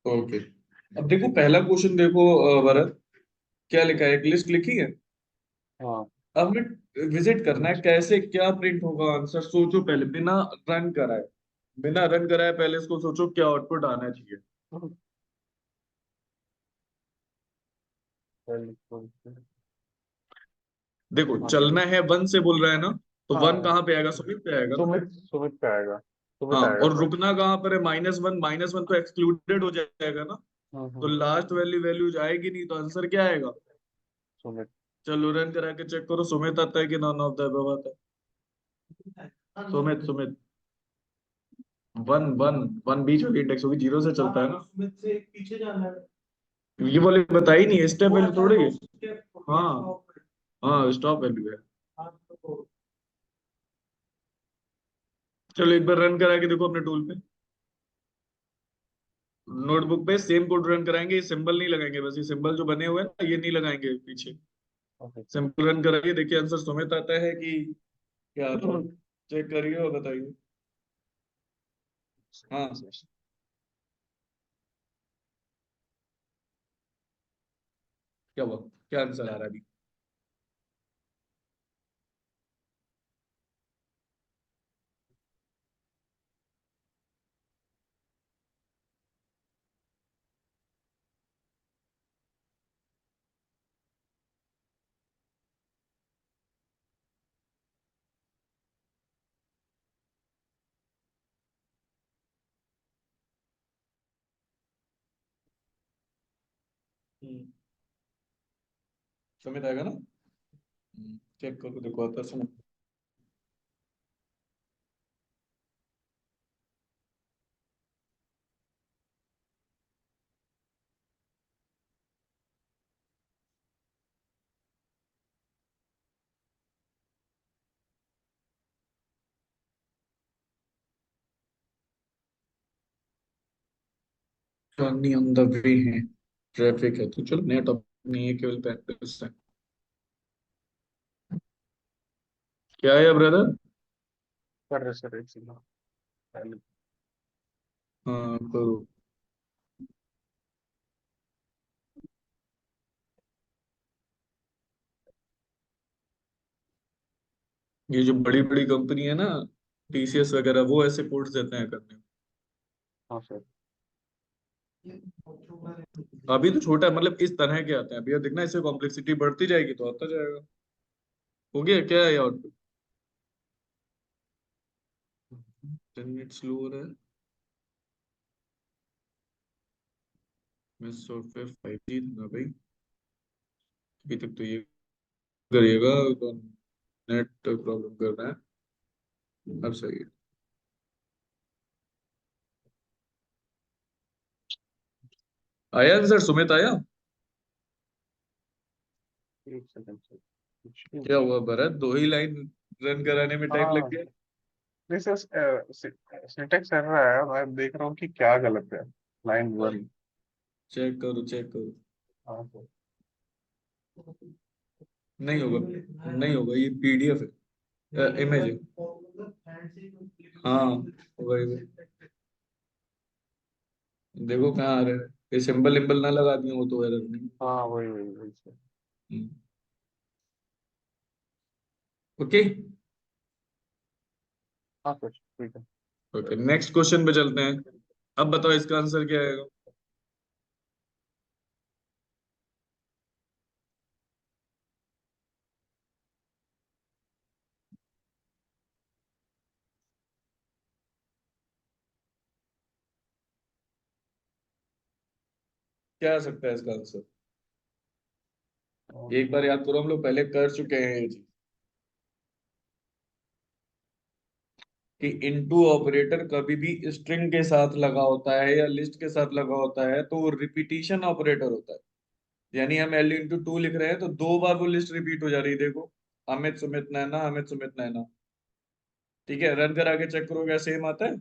Okay. अब देखो पहला क्वेश्चन देखो भरत, क्या लिखा है, एक लिस्ट लिखी है। हाँ। अब हमें विजिट करना है, कैसे क्या प्रिंट होगा आंसर, सोचो पहले, बिना रन कराए। बिना रन कराए पहले इसको सोचो क्या आउटपुट आना चाहिए। देखो हाँ चलना है, वन से बोल रहा है ना, तो वन हाँ। कहाँ पे आएगा, सुमित पे आएगा ना। सुमित सुमित पे आएगा। सुमित हाँ, आएगा और सर। रुकना कहाँ पर है, माइनस वन, माइनस वन तो एक्सक्लूडेड हो जाएगा ना। तो हम्म। लास्ट वैल्यू वैल्यू जाएगी नहीं, तो आंसर क्या आएगा। सुमित। चलो रन करा के चेक करो, सुमित आता है कि नॉन ऑफ द अबव आता है। Sumit Sumit, one one, one बीच वाली इंडेक्स होगी, जीरो से चलता है ना। सुमित से एक पीछे जाना है, ये वाली बताई नहीं, स्टेप वैल्यू थोड़ी है। हाँ हाँ, स्टॉप वैल्यू है। चलो एक बार रन करा के देखो अपने टूल पे, नोटबुक पे सेम कोड रन कराएंगे, ये सिंबल नहीं लगाएंगे, बस ये सिंबल जो बने हुए हैं ना, ये नहीं लगाएंगे पीछे। ओके। सिंपल रन कराइए, देखिए आंसर सुमित आता है कि क्या आता है, चेक करिए और बताइए। हाँ, क्या हुआ, क्या आंसर आ रहा है अभी। सुमित आएगा ना। चेक करो देखो आता है Sumit. Journey on the way है, ट्रैफिक है, तो चलो नया टॉपिक नहीं है, केवल प्रैक्टिस है। क्या है ब्रदर। कर रहे सर, एक सेकंड पहले। हाँ करो। ये जो बड़ी बड़ी कंपनी है ना, टीसीएस वगैरह, वो ऐसे कोड्स देते हैं करने। हाँ सर। अभी तो छोटा है, मतलब इस तरह के आते हैं, अभी देखना इससे कॉम्प्लेक्सिटी बढ़ती जाएगी तो आता जाएगा। हो गया क्या है आउटपुट। 10 मिनट स्लो हो रहा है। मैं सॉफ्टवेयर 5G था भाई, अभी तक तो ये करिएगा, तो नेट प्रॉब्लम कर रहा है। अब सही है। आया आंसर, सुमित आया। एक सेकंड सर, मुश्किल क्या है। हुआ भरत, दो ही लाइन रन कराने में टाइम लग हाँ। गया। नहीं सर, सिंटेक्स एरर आया, मैं देख रहा हूँ कि क्या गलत है। Line one. चेक करो चेक करो। हाँ सर। नहीं होगा, नहीं होगा, ये पीडीएफ है, इमेज है। हाँ वही वही। देखो कहाँ आ रहा है, ये सिंबल इम्बल ना लगा दिए हो तो एरर नहीं। हाँ वही वही वही सर। ओके। हाँ सर ठीक है। ओके, नेक्स्ट क्वेश्चन पे चलते हैं। अब बताओ इसका आंसर क्या आएगा। क्या आ सकता है इसका आंसर, एक बार याद करो, हम लोग पहले कर चुके हैं ये चीज, कि इनटू ऑपरेटर कभी भी स्ट्रिंग के साथ लगा होता है या लिस्ट के साथ लगा होता है तो वो रिपीटिशन ऑपरेटर होता है। यानी हम एल इंटू टू लिख रहे हैं तो दो बार वो लिस्ट रिपीट हो जा रही है, देखो, अमित सुमित नैना, अमित सुमित नैना। ठीक है, रन करा के चेक करो क्या सेम आता है।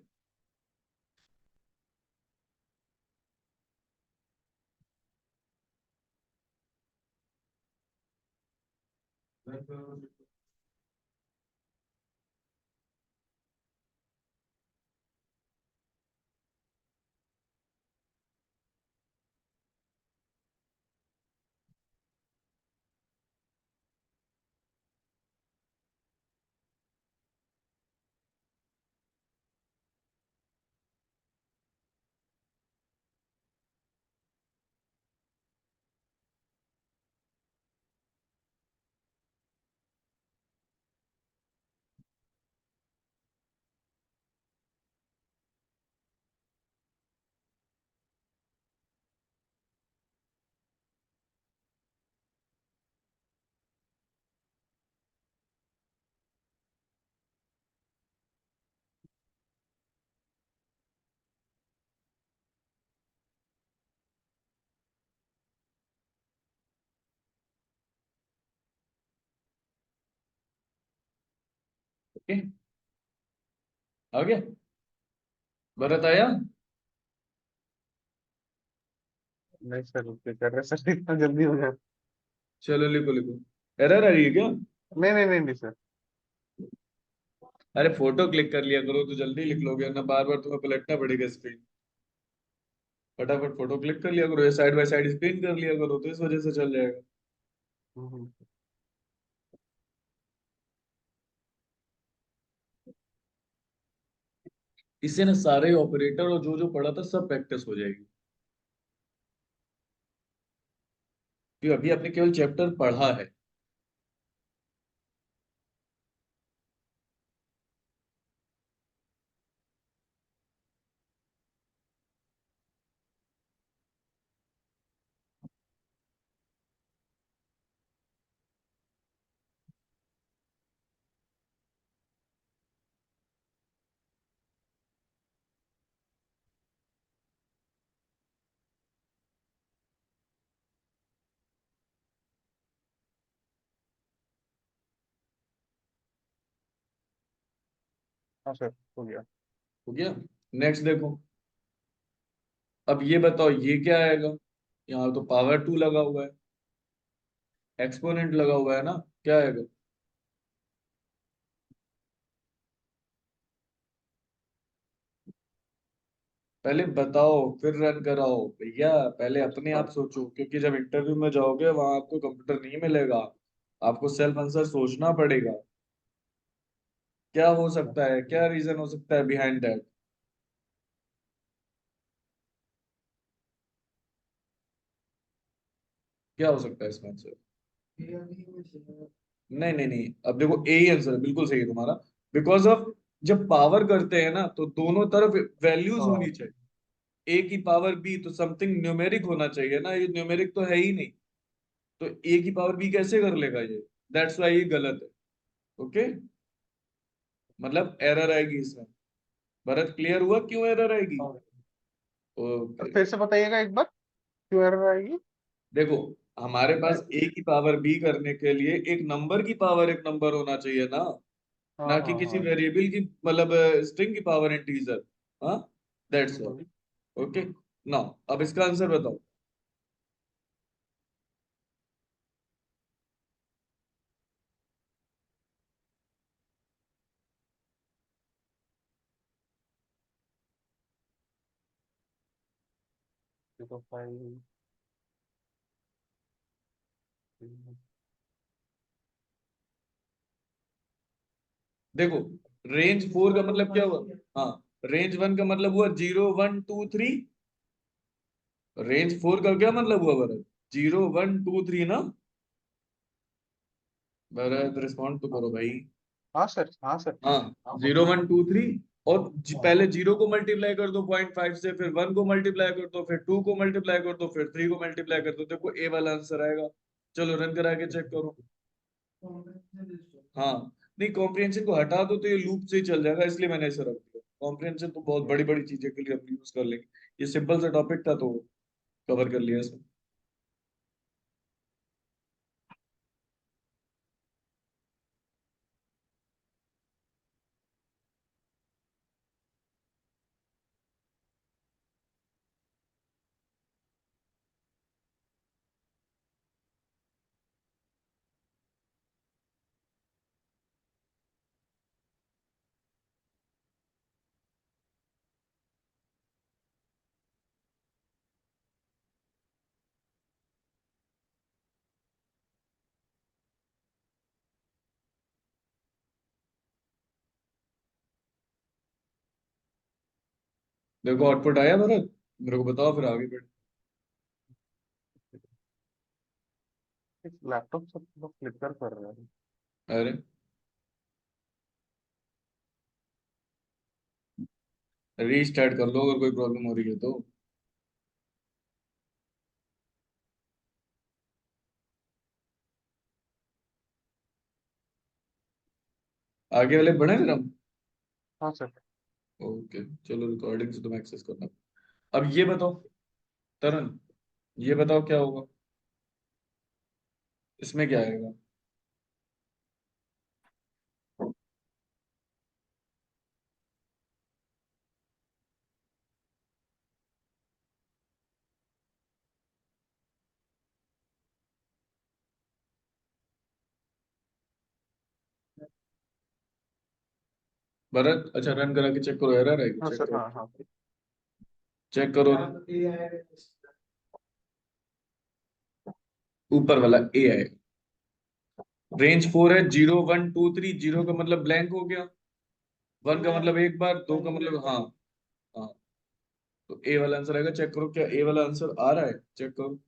ओके, आ गया? भरत आया? नहीं सर, रुकिए, कर रहे सर, इतना जल्दी हो गया? चलो लिखो लिखो। एरर आ रही है क्या? नहीं नहीं नहीं नहीं सर। अरे फोटो क्लिक कर लिया करो तो जल्दी लिख लोगे ना, बार बार तुम्हें पलटना पड़ेगा स्क्रीन। फटाफट फोटो क्लिक कर लिया करो, या साइड बाय साइड स्क्रीन कर लिया करो, तो इस वजह से चल जाएगा। हम्म, इससे ना सारे ऑपरेटर और जो जो पढ़ा था सब प्रैक्टिस हो जाएगी। क्योंकि अभी आपने केवल चैप्टर पढ़ा है। हाँ सर, हो गया। हो गया? नेक्स्ट देखो। अब ये बताओ ये क्या आएगा? यहाँ तो पावर टू लगा हुआ है, एक्सपोनेंट लगा हुआ है ना, क्या आएगा? पहले बताओ फिर रन कराओ भैया। पहले अपने आप सोचो, क्योंकि जब इंटरव्यू में जाओगे वहां आपको कंप्यूटर नहीं मिलेगा। आपको सेल्फ आंसर सोचना पड़ेगा। क्या हो सकता है, क्या रीजन हो सकता है बिहाइंड दैट? क्या हो सकता है इसका आंसर? नहीं नहीं नहीं, अब देखो ए ही आंसर है, बिल्कुल सही है तुम्हारा। बिकॉज ऑफ, जब पावर करते हैं ना तो दोनों तरफ वैल्यूज हाँ होनी चाहिए। ए की पावर बी तो समथिंग न्यूमेरिक होना चाहिए ना, ये न्यूमेरिक तो है ही नहीं। तो ए की पावर बी कैसे कर लेगा ये? दैट्स वाई ये गलत है। ओके, मतलब एरर आएगी इसमें। भरत क्लियर हुआ क्यों एरर आएगी? हाँ। ओके। फिर से बताइएगा एक बार, क्यों एरर आएगी? देखो, हमारे पास ए की पावर बी करने के लिए एक नंबर की पावर एक नंबर होना चाहिए ना, हाँ ना कि हाँ किसी हाँ। वेरिएबल की, मतलब स्ट्रिंग की पावर इंटीजर। हाँ, that's all. Hmm, okay, now अब इसका आंसर बताओ। देखो फाइल। हम्म, देखो, रेंज फोर का मतलब क्या हुआ? हाँ, रेंज वन का मतलब हुआ 0 1 2 3। रेंज फोर का क्या मतलब हुआ भरत? 0 1 2 3 ना। भरत रिस्पॉन्ड तो हाँ करो भाई। हाँ सर, हाँ सर। हाँ, 0 1 2 3। और पहले जीरो को मल्टीप्लाई कर दो 0.5 से, फिर वन को मल्टीप्लाई कर दो, फिर टू को मल्टीप्लाई कर दो, फिर थ्री को मल्टीप्लाई कर दो, देखो ए वाला आंसर आएगा। चलो रन करा के चेक करो। हाँ, नहीं कॉम्प्रिहेंशन को हटा दो तो ये लूप से ही चल जाएगा, इसलिए मैंने ऐसा रख दिया। कॉम्प्रिहेंशन तो बहुत बड़ी बड़ी चीजें के लिए हम यूज कर लेंगे। ये सिंपल सा टॉपिक था तो कवर कर लिया इसमें। देखो आउटपुट आया भरत, मेरे को बताओ फिर आगे बढ़। लैपटॉप सब लोग फ्लिकर कर रहे हैं। अरे, रीस्टार्ट कर लो अगर कोई प्रॉब्लम हो रही है तो। आगे वाले बढ़े फिर हम। हाँ सर। ओके, चलो रिकॉर्डिंग से तुम एक्सेस करना। अब ये बताओ तरन, ये बताओ क्या होगा? इसमें क्या आएगा? भरत अच्छा रन करा के चेक करो, एरर है हाँ चेक सर, करो, हाँ हाँ। चेक करो। ऊपर वाला ए है। रेंज 4 है, 0 1 2 3, 0 का मतलब ब्लैंक हो गया, 1 का मतलब एक बार, 2 का मतलब हाँ। हाँ, तो ए वाला आंसर आएगा, चेक करो क्या ए वाला आंसर आ रहा है, चेक करो।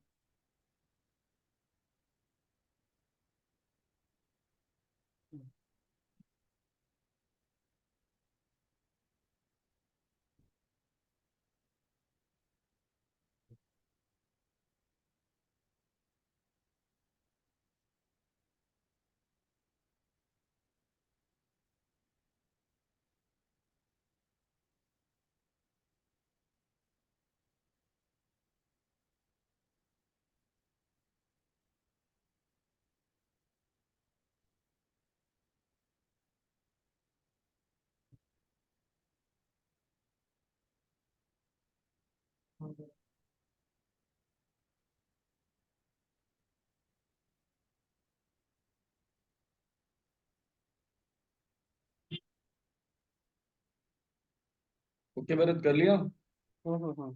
ओके भरत, कर लिया। हम्म।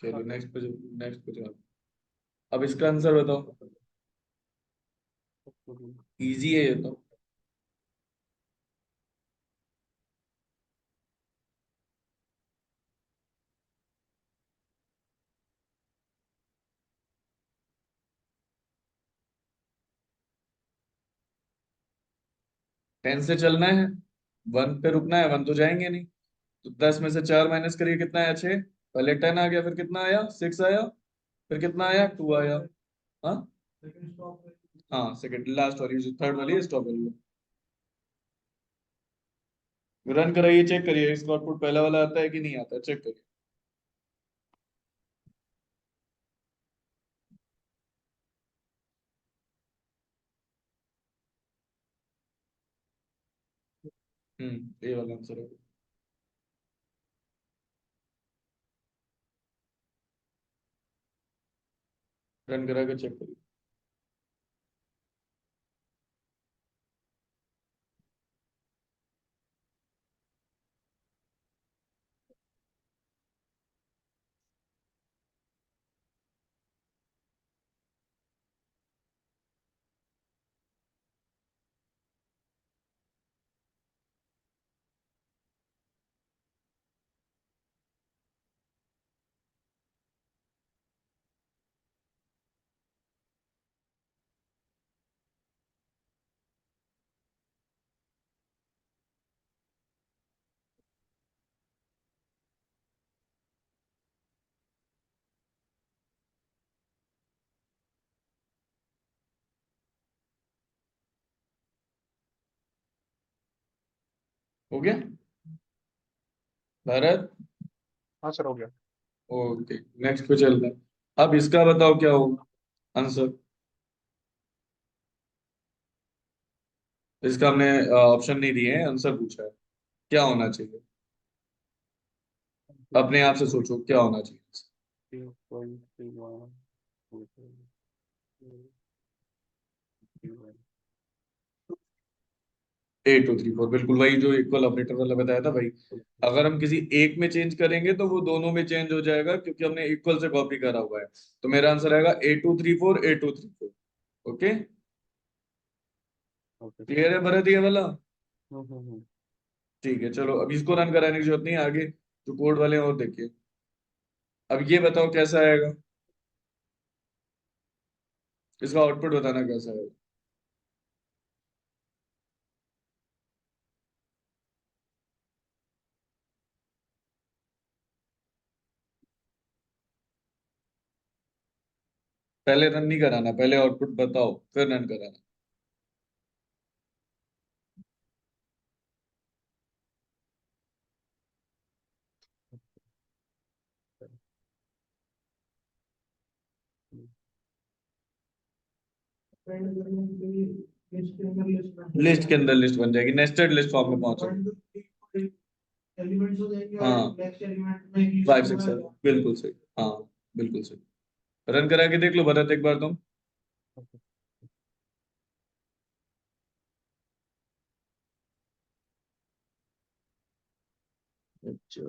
चलो नेक्स्ट पे, नेक्स्ट पे जाओ। अब इसका आंसर बताओ। इजी है ये तो। 10 से चलना है, 1 पे रुकना है, 1 तो जाएंगे नहीं। तो 10 में से 4 माइनस करिए, कितना आया, 6। पहले 10 आ गया, फिर कितना आया, 6 आया, फिर कितना आया, 2 आया। हाँ हाँ, सेकंड लास्ट वाली जो थर्ड वाली है, स्टॉप वाली रन कराइए, चेक करिए इसका आउटपुट पहला वाला आता है कि नहीं आता, चेक करिए। ये वाला आंसर है। रन करा के चेक करिए। हो गया भारत। हाँ सर, हो गया। ओके, नेक्स्ट पे चलते हैं। अब इसका बताओ क्या होगा आंसर। इसका हमने ऑप्शन नहीं दिए हैं, आंसर पूछा है, क्या होना चाहिए। अपने आप से सोचो क्या होना चाहिए। 3.31, 8 2 3 4, बिल्कुल वही जो इक्वल ऑपरेटर वाला बताया था भाई। अगर हम किसी एक में चेंज करेंगे तो वो दोनों में चेंज हो जाएगा, क्योंकि हमने इक्वल से कॉपी करा हुआ है। तो मेरा आंसर आएगा 8234, 8234। Okay, okay sir. क्लियर है भरत ये वाला। हम्म। ठीक है, चलो अब इसको रन कराने की जरूरत नहीं है, आगे जो कोड वाले हैं और देखिए। अब ये बताओ कैसा आएगा, इसका आउटपुट बताना कैसा है। पहले रन नहीं कराना, पहले आउटपुट बताओ फिर रन कराना। लिस्ट के अंदर लिस्ट बन जाएगी, नेस्टेड लिस्ट फॉर्म में पहुंचेगी। हाँ 5 6 7, बिल्कुल सही। हाँ बिल्कुल सही। रन करा के देख लो भरत एक बार तुम। अच्छा।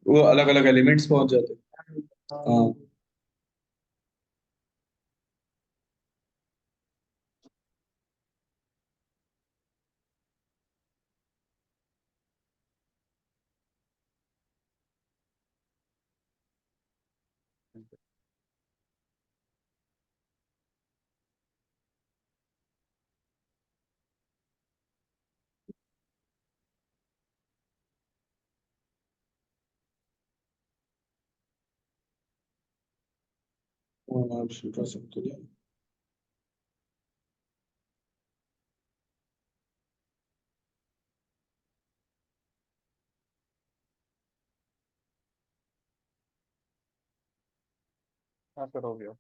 वो अलग अलग एलिमेंट्स पहुंच जाते हैं। हाँ। हाँ, सूत्र समतुल्य। हाँ सर, हो गया।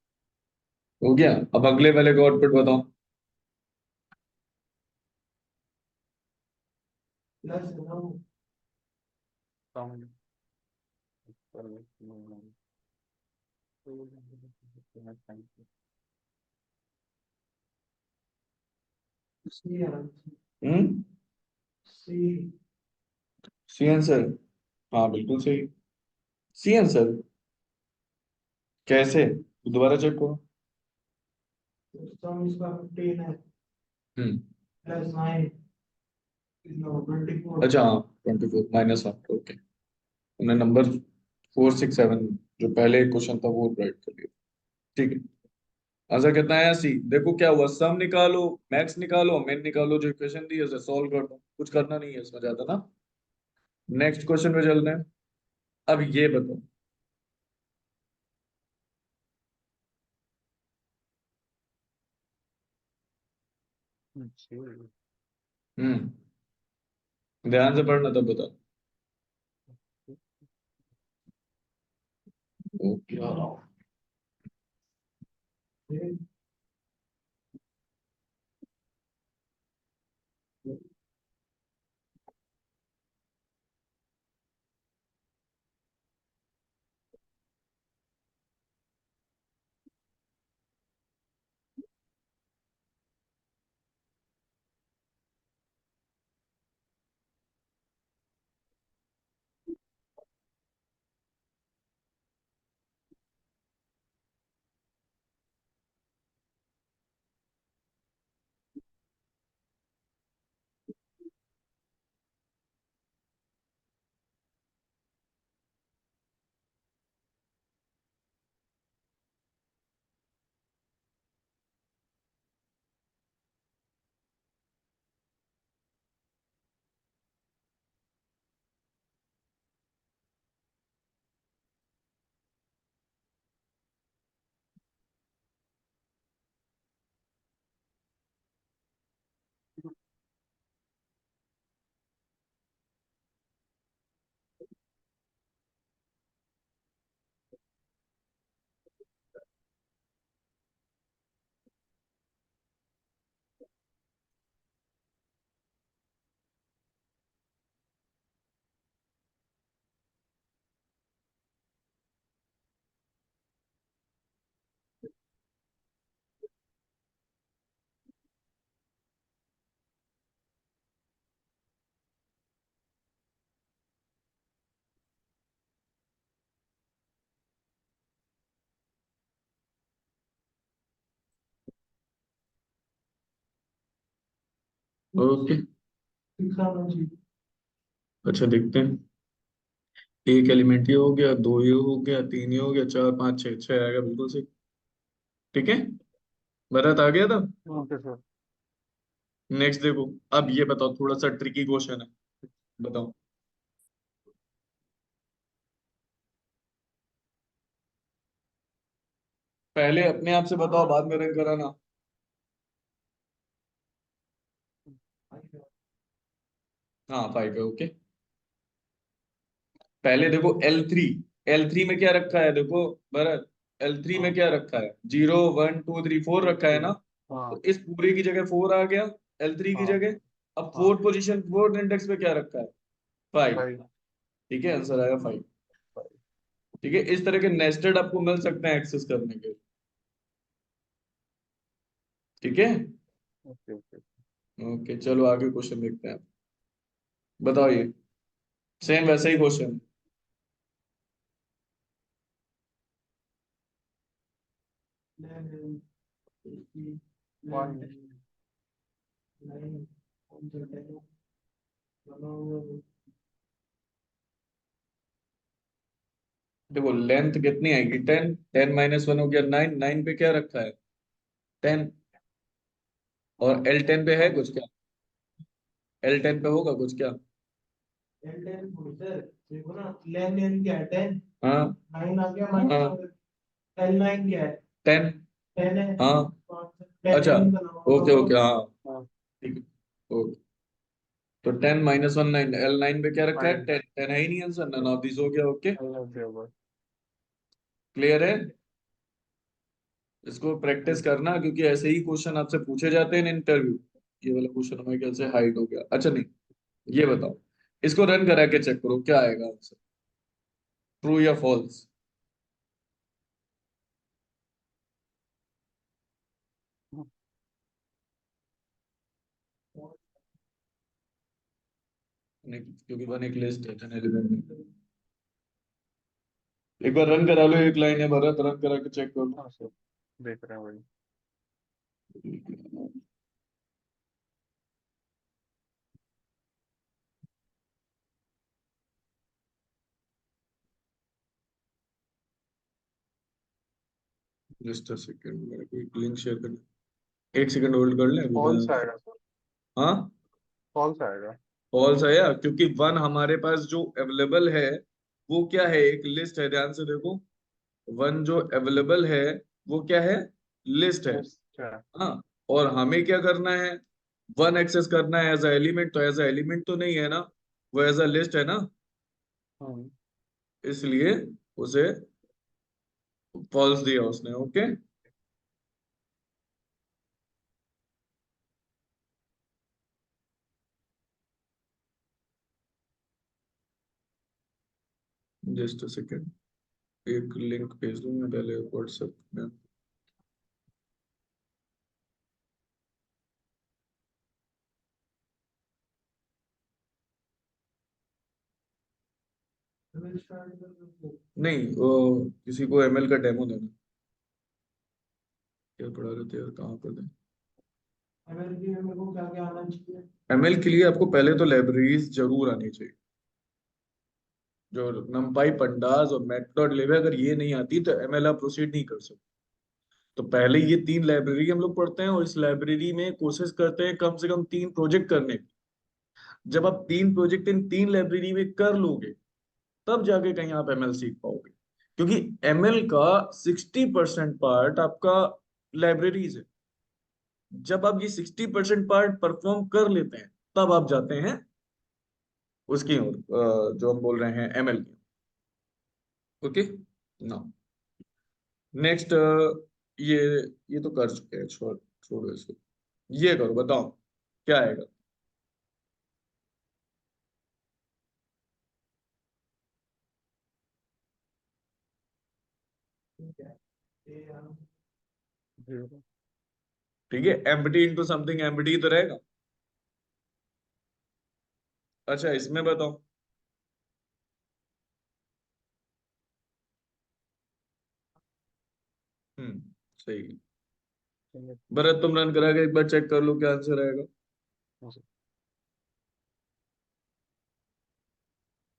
हो गया। अब अगले वाले का आउटपुट बताओ। सम हम्म। C answer. हाँ बिल्कुल सही। C answer. कैसे, दोबारा चेक करो। हम्म। अच्छा हाँ, 24 -1, ओके। हमने नंबर 4 6 7 जो पहले क्वेश्चन था वो राइट कर लिया। ठीक है। आंसर कितना आया? सी। देखो क्या हुआ, सम निकालो, मैक्स निकालो, मिन निकालो, जो इक्वेशन दी है उसे सॉल्व कर दो, कुछ करना नहीं है इसमें ज्यादा ना। नेक्स्ट क्वेश्चन पे चलते हैं। अब ये बताओ। हम्म। ध्यान से पढ़ना तब बताओ। ओके। ओके। अच्छा देखते हैं। एक एलिमेंट ये हो गया, दो ये हो गया, तीन ये हो गया, चार पाँच छः, छः आएगा बिल्कुल सही। ठीक है। भरत आ गया था। Okay sir. नेक्स्ट देखो। अब ये बताओ, थोड़ा सा ट्रिकी क्वेश्चन है। बताओ। पहले अपने आप से बताओ, बाद में रंग कराना। हाँ 5 है, ओके। पहले देखो L3। L3 में क्या रखा है देखो भरत। L3 में हाँ क्या रखा है? 0 1 2 3 4 रखा है ना। हाँ तो इस पूरे की जगह 4 आ गया L3 की हाँ जगह। अब हाँ फोर्थ पोजीशन, फोर्थ इंडेक्स पे क्या रखा है? 5। भाई। ठीक है, आंसर आएगा 5। भाई ठीक है, इस तरह के नेस्टेड आपको मिल सकते हैं एक्सेस करने के। ठीक है। Okay okay. ओके, चलो आगे क्वेश्चन देखते हैं। बताओ ये, सेम वैसा ही क्वेश्चन। वन। देखो लेंथ कितनी आएगी? 10। 10 - 1 हो गया 9। 9 पे क्या रखा है? 10। और L10 पे है कुछ क्या? L10 पे होगा कुछ क्या? L10 सर देखो ना, लेन लेन क्या है 10, हाँ 9 आ गया हाँ। माइनस, L9 क्या है 10। 10 है, हाँ। 10 अच्छा, एन का ओके नाम। ओके, हाँ। हाँ ठीक है, ओके। तो 10 - 1 9, L9 पे क्या रखा है? 9। 10। 10 है ही नहीं आंसर, नन ऑफ दिस हो गया। ओके, भाई क्लियर है? इसको प्रैक्टिस करना, क्योंकि ऐसे ही क्वेश्चन आपसे पूछे जाते हैं इंटरव्यू। ये वाला क्वेश्चन हमारे ख्याल से हाइड हो गया। अच्छा नहीं, ये बताओ, इसको रन करा के चेक करो क्या आएगा आंसर, ट्रू या फॉल्स। क्योंकि वन एक लिस्ट है, 10 एलिमेंट में। एक बार रन करा लो, एक लाइन है भरत, रन करा के चेक कर हाँ सर, देख रहे हैं भाई। लो। जस्ट अ सेकंड, मेरे को एक लिंक शेयर करना। 1 सेकंड होल्ड कर ले अभी मैं। फॉल्स आएगा सर। हाँ, फॉल्स आएगा। फॉल्स आया क्योंकि वन हमारे पास जो अवेलेबल है वो क्या है? एक लिस्ट है, ध्यान से देखो। वन जो अवेलेबल है वो क्या है? लिस्ट है। लिस्ट है। हाँ, और हमें क्या करना है? वन एक्सेस करना है एज अ एलिमेंट, तो एज अ एलिमेंट तो नहीं है ना, वो एज अ लिस्ट है ना, हम्म। इसलिए उसे फॉल्स दिया उसने। ओके, जस्ट अ सेकंड, एक लिंक भेज दूं मैं पहले व्हाट्सएप में। नहीं, वो किसी को एमएल का डेमो देना। क्या पढ़ा रहे थे यार, कहाँ पर थे? एमएलबी में मेरे को क्या क्या आना चाहिए? एमएल के लिए आपको पहले तो लाइब्रेरीज जरूर आनी चाहिए, जो numpy pandas और matplotlib है। अगर ये नहीं आती तो एमएल आप प्रोसीड नहीं कर सकते। तो पहले ये 3 लाइब्रेरी हम लोग पढ़ते हैं, और इस लाइब्रेरी में कोशिश करते हैं कम से कम 3 प्रोजेक्ट करने की। जब आप 3 प्रोजेक्ट इन 3 लाइब्रेरी में कर लोगे, तब जाके कहीं आप एमएल सीख पाओगे। क्योंकि एमएल का 60% पार्ट आपका लाइब्रेरीज है। जब आप ये 60% पार्ट परफॉर्म कर लेते हैं, तब आप जाते हैं उसकी ओर, जो हम बोल रहे हैं एमएल की। ओके ना, नेक्स्ट, ये ये तो कर चुके हैं, छोड़ो इसको। ये करो, बताओ क्या आएगा। ठीक है, ये जीरो। ठीक है, एम्प्टी इंटू समथिंग, एम्प्टी तो रहेगा। अच्छा, इसमें बताओ। सही है। भरत, तुम रन करा के एक बार चेक कर लो क्या आंसर आएगा।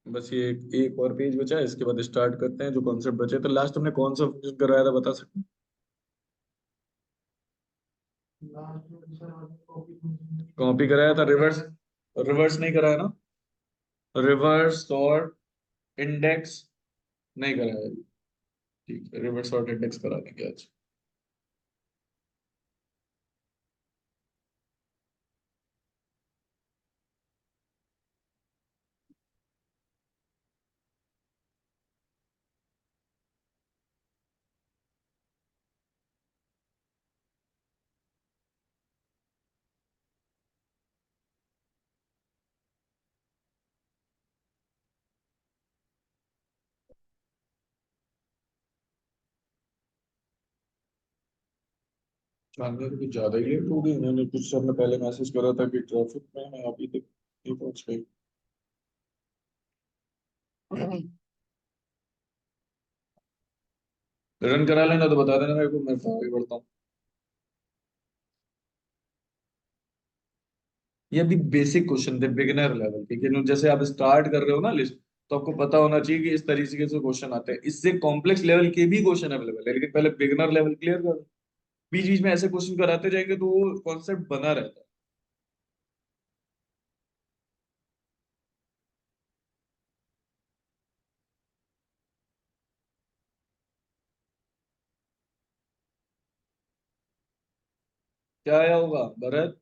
बस ये एक और पेज बचा है, इसके बाद स्टार्ट करते हैं। जो कॉन्सेप्ट बचे थे लास्ट, हमने कौन सा फंक्शन करवाया था, बता सकते हैं? लास्ट में सर आपने कॉपी कॉपी कराया था, रिवर्स, रिवर्स नहीं कराया ना? रिवर्स सॉर्ट, इंडेक्स नहीं कराया। ठीक है, रिवर्स सॉर्ट इंडेक्स करा देंगे आज। जानने को कुछ ज्यादा ही लेट हो गई। उन्होंने कुछ समय पहले मैसेज करा था कि ट्रैफिक में है, अभी तक नहीं पहुंच गई। रन करा लेना तो बता देना मेरे को, मैं तो आगे बढ़ता हूँ। ये अभी बेसिक क्वेश्चन थे, बिगिनर लेवल के, कि जैसे आप स्टार्ट कर रहे हो ना लिस्ट, तो आपको पता होना चाहिए कि इस तरीके से क्वेश्चन आते हैं। इससे कॉम्प्लेक्स लेवल के भी क्वेश्चन अवेलेबल है, लेकिन पहले बिगिनर लेवल क्लियर कर। बीच बीच में ऐसे क्वेश्चन कराते जाएंगे तो वो कॉन्सेप्ट बना रहता है। क्या आया होगा भरत?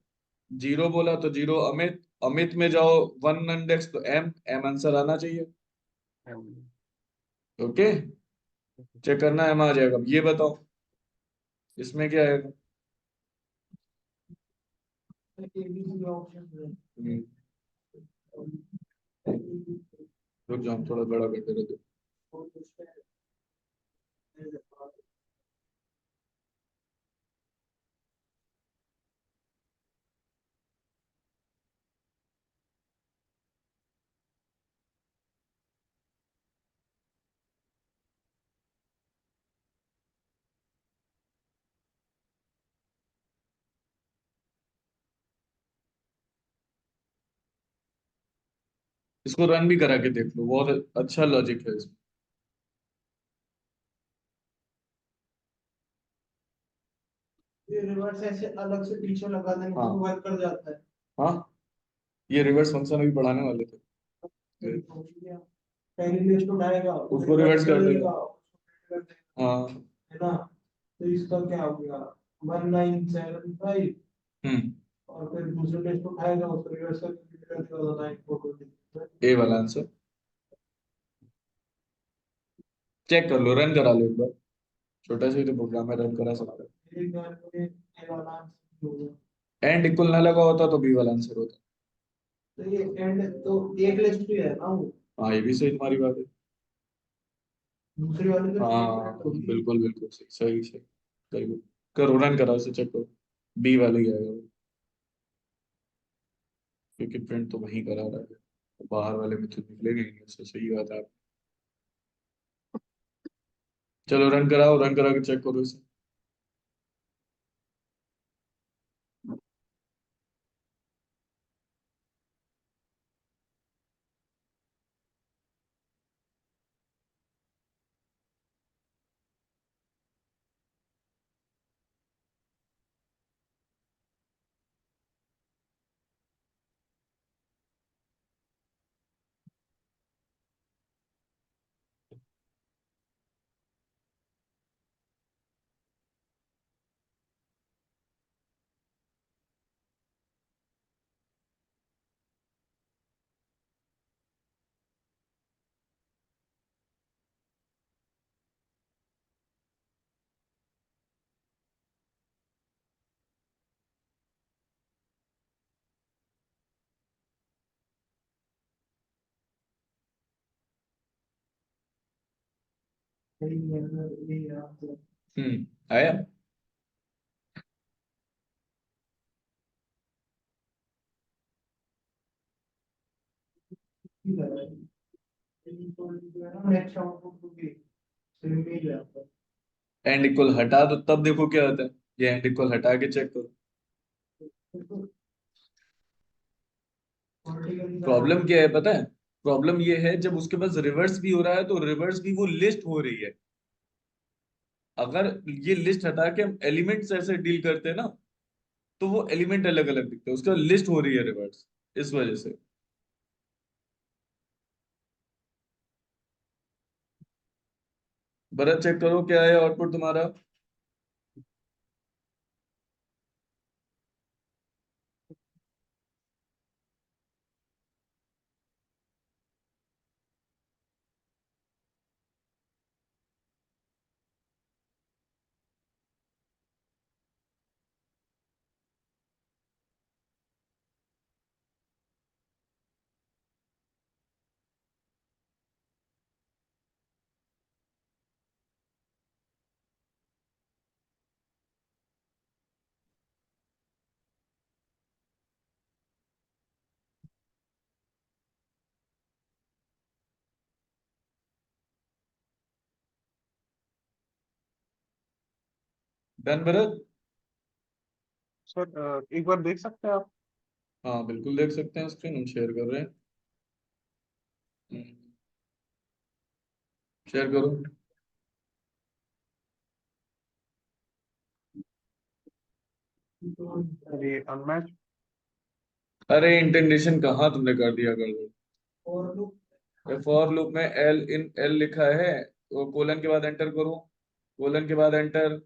जीरो बोला तो जीरो। अमित, अमित में जाओ, वन इंडेक्स तो एम, एम आंसर आना चाहिए। ओके, चेक करना, एम आ जाएगा। ये बताओ इसमें क्या है? एबीसी ऑप्शन है। रुक जाओ, थोड़ा बड़ा करते रहते। और उसमें इसको रन भी करा के देख लो, बहुत अच्छा लॉजिक है इसमें। ये रिवर्स ऐसे अलग से पीछे लगा देंगे तो हाँ वर्क कर जाता है। हाँ, ये रिवर्स फंक्शन अभी पढ़ाने वाले थे। पहली लिस्ट उठाएगा, उसको रिवर्स कर देगा। उसको reverse कर देगा, हाँ। है ना। तो इसका क्या हो गया, 1975। हम्म। और फिर दूसरे लिस्ट उठाएगा, उसको रिवर्स करके कर देगा 9420। ए वाला आंसर चेक कर लो, रन करा लो एक बार। छोटा सा ही तो प्रोग्राम है, रन करा सकता है। मेरे ख्याल में ये वाला आंसर होगा। एंड इक्वल ना लगा होता तो बी वाला आंसर होता। तो ये एंड तो एक लिस्ट ही है ना वो, हाँ, ये भी सही तुम्हारी बात है। दूसरी वाली तो एक हाँ मिनट होगी। बिल्कुल बिल्कुल सही, सही सही। Very good. करो, रन करा, उसे चेक करो। बी वाले ही आएगा वो, क्योंकि प्रिंट तो वहीं करा रहा है, तो बाहर वाले में तो निकलेगा ही नहीं उससे। सही बात है आप। चलो रन कराओ, रन करा के चेक करो इसे। सही है, यही आंसर। आया। ठीक है, तो जो है ना नेक्स्ट आउटपुट को भी सेम ही जाता है। एंड इक्वल हटा दो तब देखो क्या होता है। ये एंड इक्वल हटा के चेक करो। पॉलिटिकली करना प्रॉब्लम क्या है पता है? प्रॉब्लम ये है, जब उसके पास रिवर्स भी हो रहा है तो रिवर्स भी वो लिस्ट हो रही है। अगर ये लिस्ट हटा के हम एलिमेंट्स ऐसे डील करते हैं ना, तो वो एलिमेंट अलग अलग दिखते हैं, उसका लिस्ट हो रही है रिवर्स, इस वजह से। भरत चेक करो क्या है आउटपुट तुम्हारा। डन भरत? सर एक बार देख सकते हैं आप? हाँ बिल्कुल देख सकते हैं, स्क्रीन हम शेयर कर रहे हैं। शेयर करो। ये अनमैच। अरे इंटेंडेशन कहाँ तुमने कर दिया गड़बड़। और लूप। फॉर लूप में एल इन एल लिखा है, वो कोलन के बाद एंटर करो। कोलन के बाद एंटर,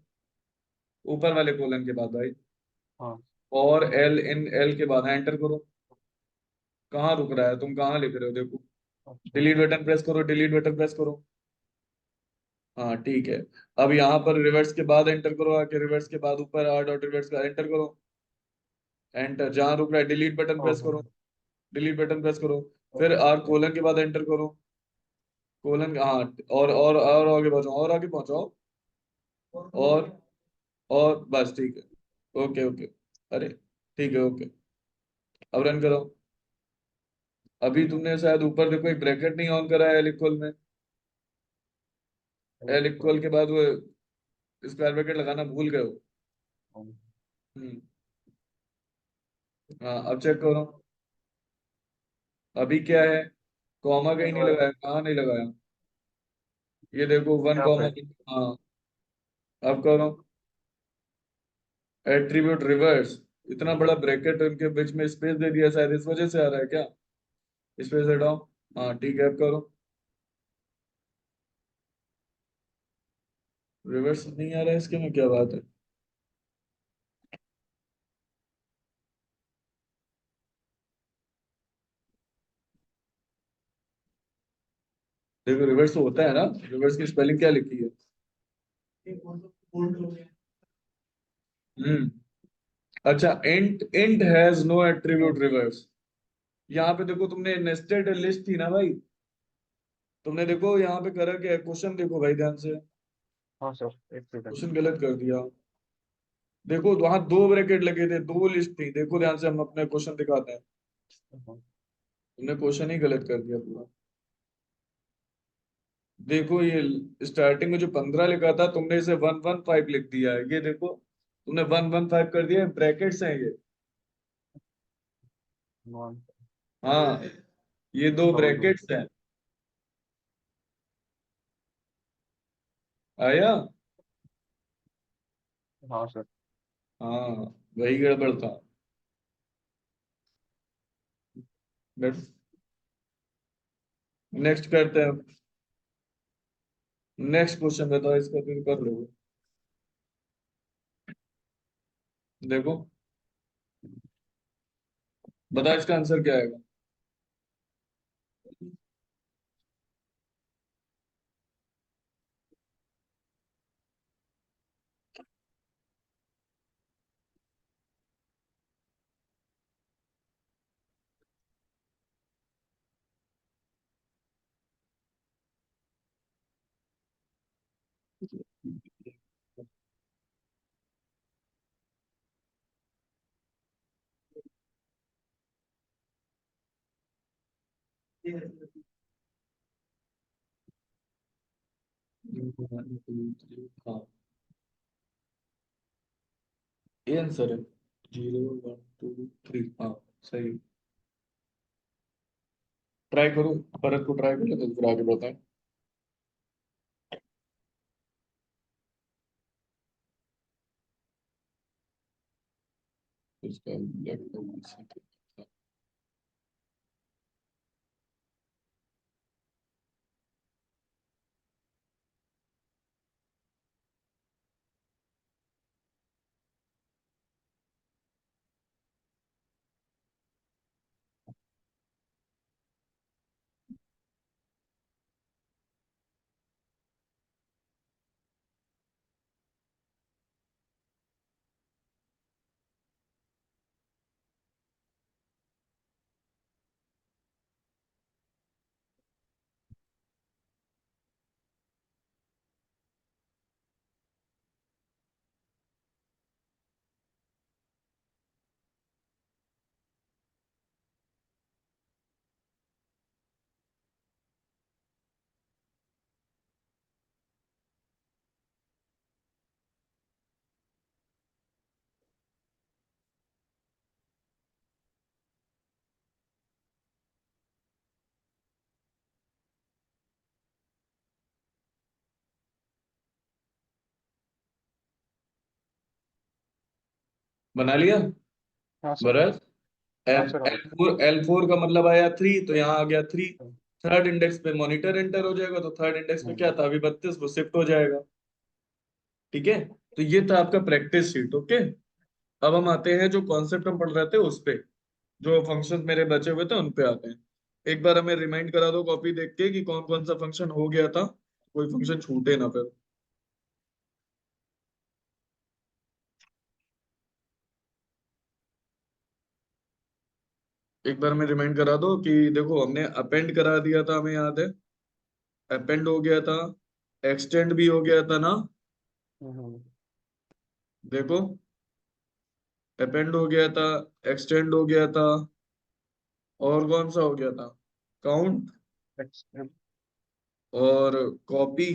ऊपर वाले कोलन के बाद भाई। हाँ। और एल इन एल के बाद एंटर करो। कहाँ रुक रहा है, तुम कहाँ लिख रहे हो देखो। अच्छा। डिलीट बटन प्रेस करो, डिलीट बटन प्रेस करो। हाँ ठीक है। अब यहाँ पर रिवर्स के बाद एंटर करो, आके रिवर्स के बाद ऊपर आर डॉट रिवर्स का एंटर करो। एंटर, जहाँ रुक रहा है डिलीट बटन प्रेस ओहो। करो। डिलीट बटन प्रेस करो। फिर आर कोलन के बाद एंटर करो। कोलन, हाँ। और आगे पहुंचाओ, और आगे पहुंचाओ। और और बस ठीक है। Okay okay. अरे ठीक है, ओके। अब रन करो। अभी तुमने शायद ऊपर देखो एक ब्रैकेट नहीं ऑन करा है एल इक्वल में। एल इक्वल के बाद वो स्क्वायर ब्रैकेट लगाना भूल गए हो। हम्म। हाँ अब चेक करो। अभी क्या है, कॉमा कहीं नहीं लगाया, कहाँ नहीं लगाया। ये देखो वन यहाँ कॉमा। पे। हाँ। अब करो एट्रीब्यूट रिवर्स। इतना बड़ा ब्रैकेट उनके बीच में स्पेस दे दिया, शायद इस वजह से आ रहा है क्या। स्पेस हटाओ। हाँ ठीक है, अब करो। रिवर्स नहीं आ रहा है इसके में, क्या बात है। देखो रिवर्स तो होता है ना, रिवर्स की स्पेलिंग क्या लिखी है। एक बोल्ट हो गया। हम्म। अच्छा, int int has no attribute reverse. यहाँ पे देखो, तुमने नेस्टेड लिस्ट थी ना भाई, तुमने देखो यहाँ पे करा क्या है, क्वेश्चन देखो भाई ध्यान से। हाँ सर, एक सेकंड। क्वेश्चन गलत कर दिया। देखो वहां दो ब्रैकेट लगे थे, दो लिस्ट थी, देखो ध्यान से, हम अपने क्वेश्चन दिखाते हैं। तुमने क्वेश्चन ही गलत कर दिया पूरा। देखो ये स्टार्टिंग में जो 15 लिखा था, तुमने इसे 115 लिख दिया है, ये देखो तुमने 115 कर दिया, ब्रैकेट्स हैं ये। हाँ, ये दो ब्रैकेट्स हैं। आया। हाँ सर। हाँ, वही गड़बड़ था। नेक्स्ट करते हैं। नेक्स्ट क्वेश्चन बताओ, इसका फिर कर लो। देखो, बताओ इसका आंसर क्या आएगा। हाँ, ये आंसर है। 0 1 2 3, हाँ सही। ट्राई करो, परत को ट्राई करो तो फिर आगे बताएं। इसका बना लिया। हाँ सर। बरस हाँ एल सर। एल फोर का मतलब आया 3, तो यहाँ आ गया 3। थर्ड इंडेक्स पे मॉनिटर एंटर हो जाएगा, तो थर्ड इंडेक्स पे क्या था अभी 32, वो शिफ्ट हो जाएगा। ठीक है। तो ये था आपका प्रैक्टिस शीट। ओके। अब हम आते हैं जो कॉन्सेप्ट हम पढ़ रहे थे उस पे, जो फंक्शन मेरे बचे हुए थे उन पे आते हैं। एक बार हमें रिमाइंड करा दो कॉपी देख के कि कौन कौन सा फंक्शन हो गया था, कोई फंक्शन छूटे ना फिर। एक बार हमें रिमाइंड करा दो कि देखो हमने अपेंड करा दिया था, हमें याद है। अपेंड हो गया था, एक्सटेंड भी हो गया था ना। हम्म। देखो, अपेंड हो गया था, एक्सटेंड हो गया था, और कौन सा हो गया था? काउंट Next, और कॉपी।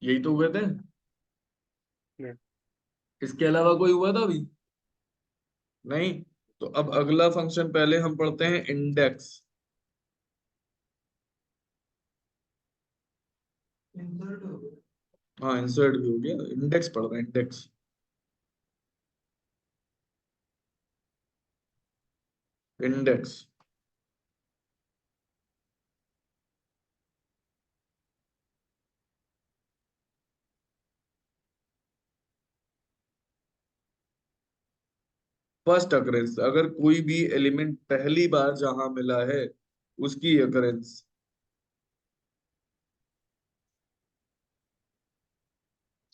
यही तो हुए थे। ये इसके अलावा कोई हुआ था अभी? नहीं। तो अब अगला फंक्शन पहले हम पढ़ते हैं इंडेक्स। इंसर्ट हो गया। हाँ, इंसर्ट भी हो गया, इंडेक्स पढ़ रहे हैं, इंडेक्स। इंडेक्स। फर्स्ट अकरेंस, अगर कोई भी एलिमेंट पहली बार जहां मिला है उसकी अकरेंस।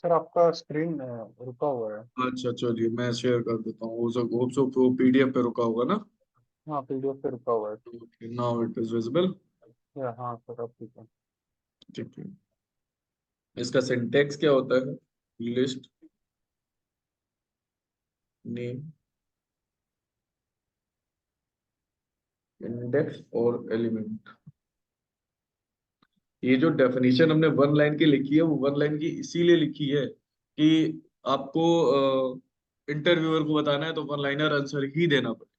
सर आपका स्क्रीन रुका हुआ है। अच्छा चलिए, मैं शेयर कर देता हूँ, होप सो पीडीएफ पे रुका होगा ना। हाँ पीडीएफ पे रुका हुआ है। Now it is visible. या हाँ सर अब ठीक है। ठीक है। इसका सिंटेक्स क्या होता है? लिस्ट, नेम, इंडेक्स और एलिमेंट। ये जो डेफिनेशन हमने वन लाइन की लिखी है, वो वन लाइन की इसीलिए लिखी है कि आपको इंटरव्यूअर को बताना है तो वन लाइनर आंसर ही देना पड़े।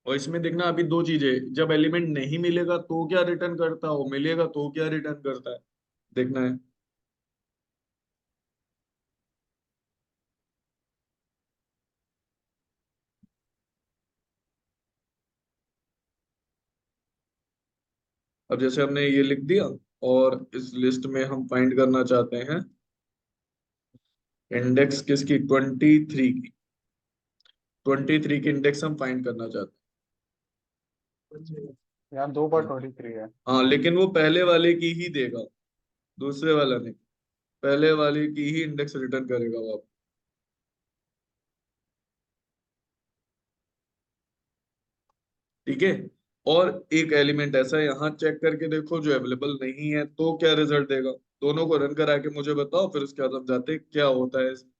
और इसमें देखना अभी दो चीजें, जब एलिमेंट नहीं मिलेगा तो क्या रिटर्न करता है, वो मिलेगा तो क्या रिटर्न करता है, देखना है। अब जैसे हमने ये लिख दिया, और इस लिस्ट में हम फाइंड करना चाहते हैं इंडेक्स किसकी, 23 की। 23 की इंडेक्स हम फाइंड करना चाहते यहाँ 2 बार हैं। 23 है। हाँ, लेकिन वो पहले वाले की ही देगा, दूसरे वाला नहीं। पहले वाले की ही इंडेक्स रिटर्न करेगा वो। ठीक है। और एक एलिमेंट ऐसा है, यहाँ चेक करके देखो, जो अवेलेबल नहीं है तो क्या रिजल्ट देगा। दोनों को रन करा के मुझे बताओ, फिर उसके बाद हम जाते हैं क्या होता है इसमें।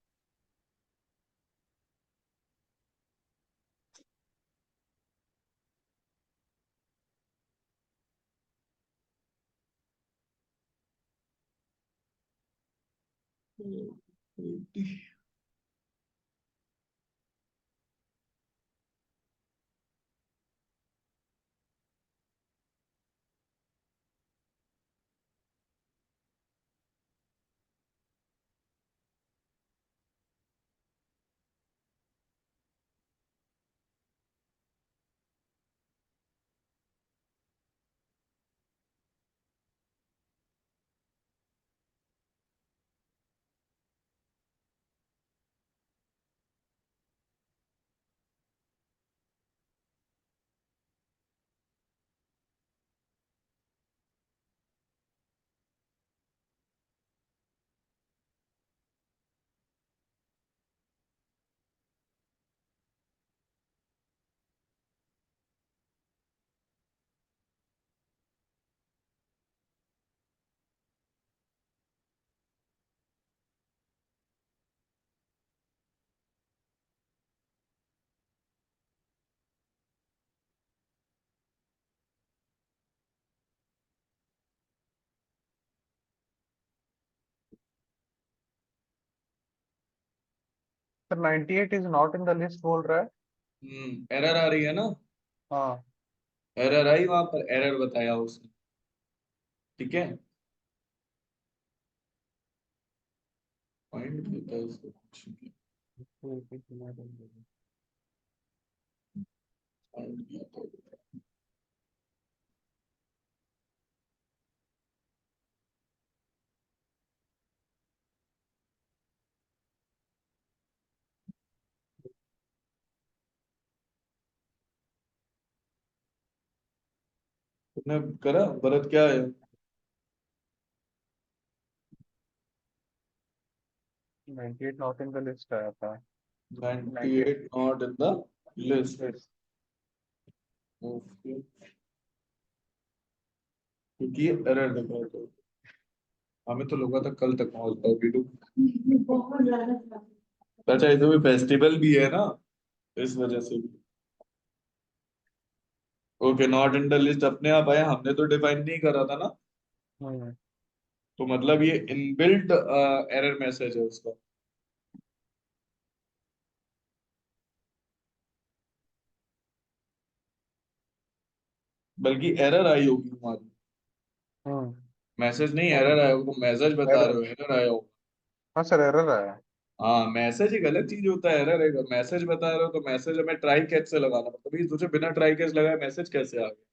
Sir 98 is not in the list बोल रहा है। एरर आ रही है ना। हाँ। एरर आई, वहां पर एरर बताया उसने। ठीक है। पॉइंट देता है इसको function के, point दिया तो तुमने करा भरत क्या है? 98 नॉट इन द लिस्ट आया था। 98 not in the list. Yes. Okay. क्योंकि एरर दिखा रहा था, हमें तो लगा था कल तक पहुंचता वीडियो। बहुत ज्यादा था। अच्छा इधर भी फेस्टिवल भी है ना, इस वजह से भी। Okay not in the list अपने आप आया, हमने तो डिफाइन नहीं करा था ना, हम्म। तो मतलब ये इनबिल्ट एरर मैसेज है उसका। बल्कि एरर आई होगी तुम्हारी, हम्म। मैसेज नहीं हाँ, एरर आया होगा, तुम मैसेज बता रहे एरर। हो एरर आया होगा। हाँ सर, एरर आया। हाँ मैसेज एक अलग चीज होता है, एरर है मैसेज बता रहे हो तो मैसेज हमें ट्राई कैच से लगाना पड़ता है, तुझे बिना ट्राई कैच लगाए मैसेज कैसे आ गया?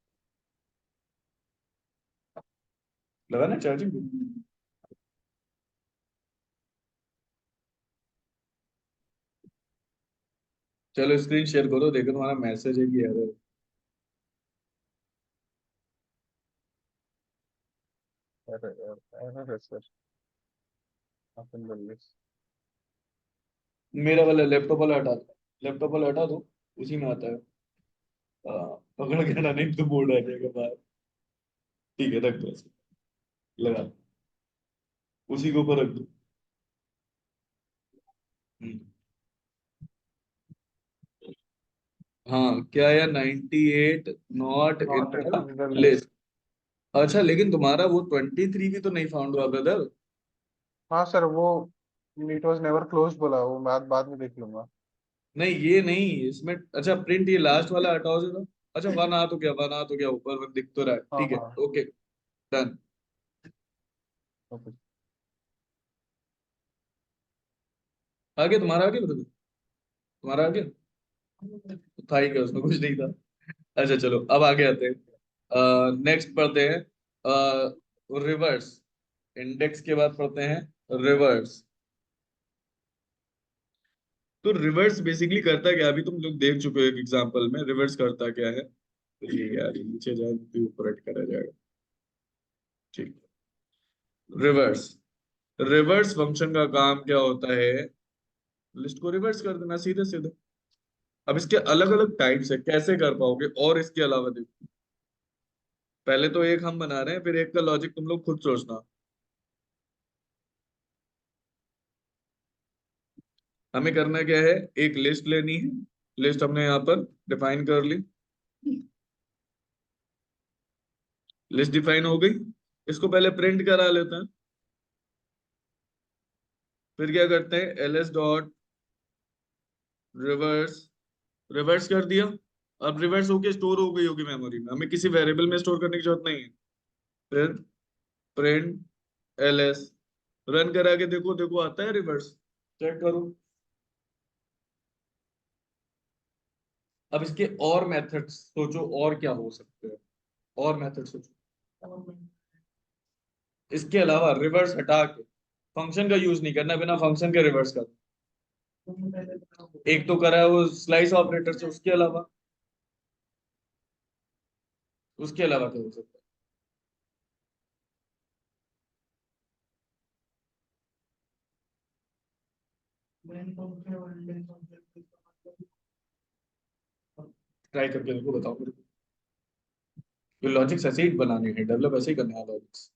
लगाना चार्जिंग। चलो स्क्रीन शेयर करो, देखो तुम्हारा मैसेज है कि एरर। एरर एरर है sir, not in the list. मेरा वाला लैपटॉप वाला हटा दो, लैपटॉप वाला हटा दो, उसी में आता है। पकड़ के ना, नहीं तो बोर्ड आ जाएगा बाहर। ठीक है रख दो ऐसे, लगा दो, उसी के ऊपर रख दो। हम्म। हाँ क्या यार 98 not in not the in the list. List. अच्छा लेकिन तुम्हारा वो 23 भी तो नहीं फाउंड हुआ ब्रदर। हाँ सर, वो इट वाज नेवर क्लोज बोला, वो बाद बाद में देख लूंगा। नहीं ये नहीं इसमें, अच्छा प्रिंट ये लास्ट वाला हटाओ जरा। अच्छा वन आ तो गया, वन आ तो गया, ऊपर वन दिख तो रहा है, हाँ ठीक है हाँ। Okay done. ओके। आ गया तुम्हारा, आ गया ब्रदर, तुम्हारा आ गया। तो था ही क्या उसमें, कुछ नहीं था। अच्छा चलो अब आगे आते हैं, नेक्स्ट पढ़ते हैं रिवर्स। इंडेक्स के बाद पढ़ते हैं रिवर्स। तो रिवर्स बेसिकली करता क्या, अभी तुम लोग देख चुके हो एक एग्जांपल में रिवर्स करता क्या है। तो ये यार ये नीचे जाए तो ऊपर हट करा जाएगा, ठीक। रिवर्स, रिवर्स फंक्शन का काम क्या होता है, लिस्ट को रिवर्स कर देना सीधे सीधे। अब इसके अलग अलग टाइप्स है, कैसे कर पाओगे और इसके अलावा देखो, पहले तो एक हम बना रहे हैं, फिर एक का लॉजिक तुम लोग खुद सोचना। हमें करना क्या है, एक लिस्ट लेनी है, लिस्ट हमने यहाँ पर डिफाइन कर ली, लिस्ट डिफाइन हो गई, इसको पहले प्रिंट करा लेते हैं। फिर क्या करते हैं, एलएस डॉट रिवर्स, रिवर्स कर दिया। अब रिवर्स होके स्टोर हो गई होगी मेमोरी में, हमें किसी वेरिएबल में स्टोर करने की जरूरत नहीं है। फिर प्रिंट एलएस, रन करा के देखो, देखो आता है रिवर्स, चेक करो। अब इसके और मेथड्स सोचो, और क्या हो सकते हैं, और मेथड सोचो इसके अलावा, रिवर्स हटा के फंक्शन का यूज नहीं करना, बिना फंक्शन के रिवर्स कर। एक तो करा है वो स्लाइस ऑपरेटर से, उसके अलावा, उसके अलावा क्या हो सकता है, ट्राई करके देखो, बताओ मेरे को। ये लॉजिक्स ऐसे ही बनाने हैं, डेवलप ऐसे ही करने हैं लॉजिक्स।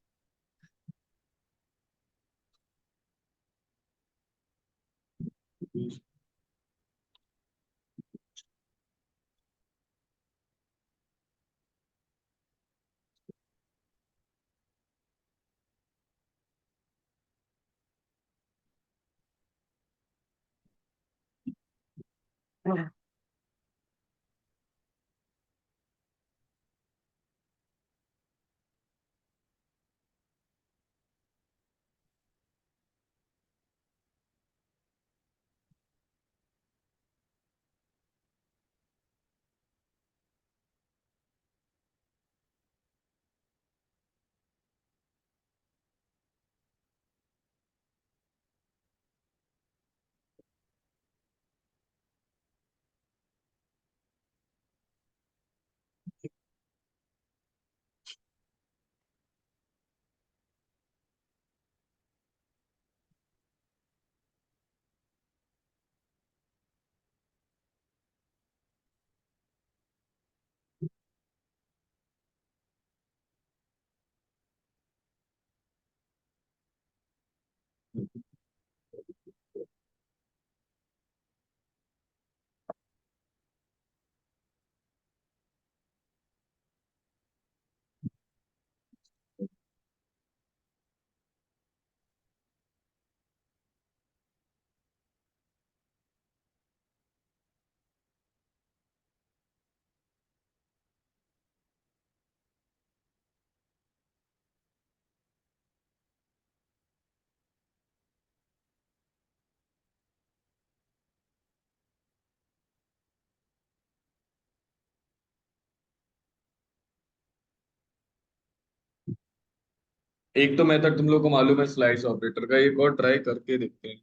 एक तो मेथड तुम लोग को मालूम है स्लाइस ऑपरेटर का, एक और ट्राई करके देखते हैं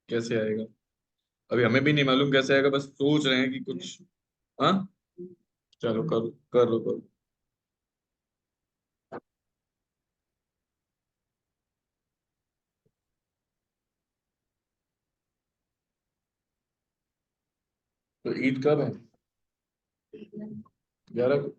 कैसे आएगा। अभी हमें भी नहीं मालूम कैसे आएगा, बस सोच रहे हैं कि कुछ। हाँ, चलो करो, करो करो। तो ईद कब है? 11 को।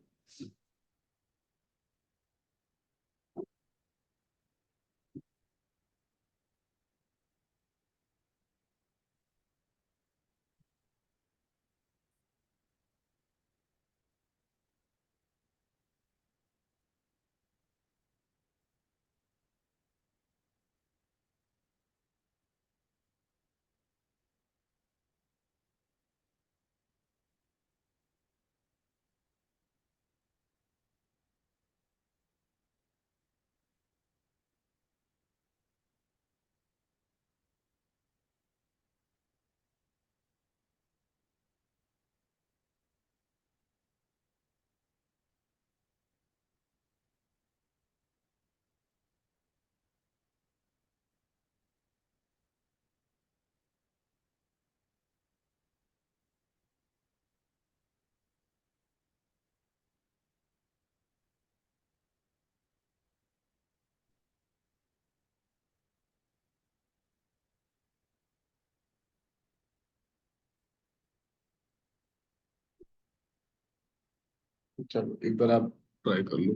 चलो एक बार आप ट्राई कर लो।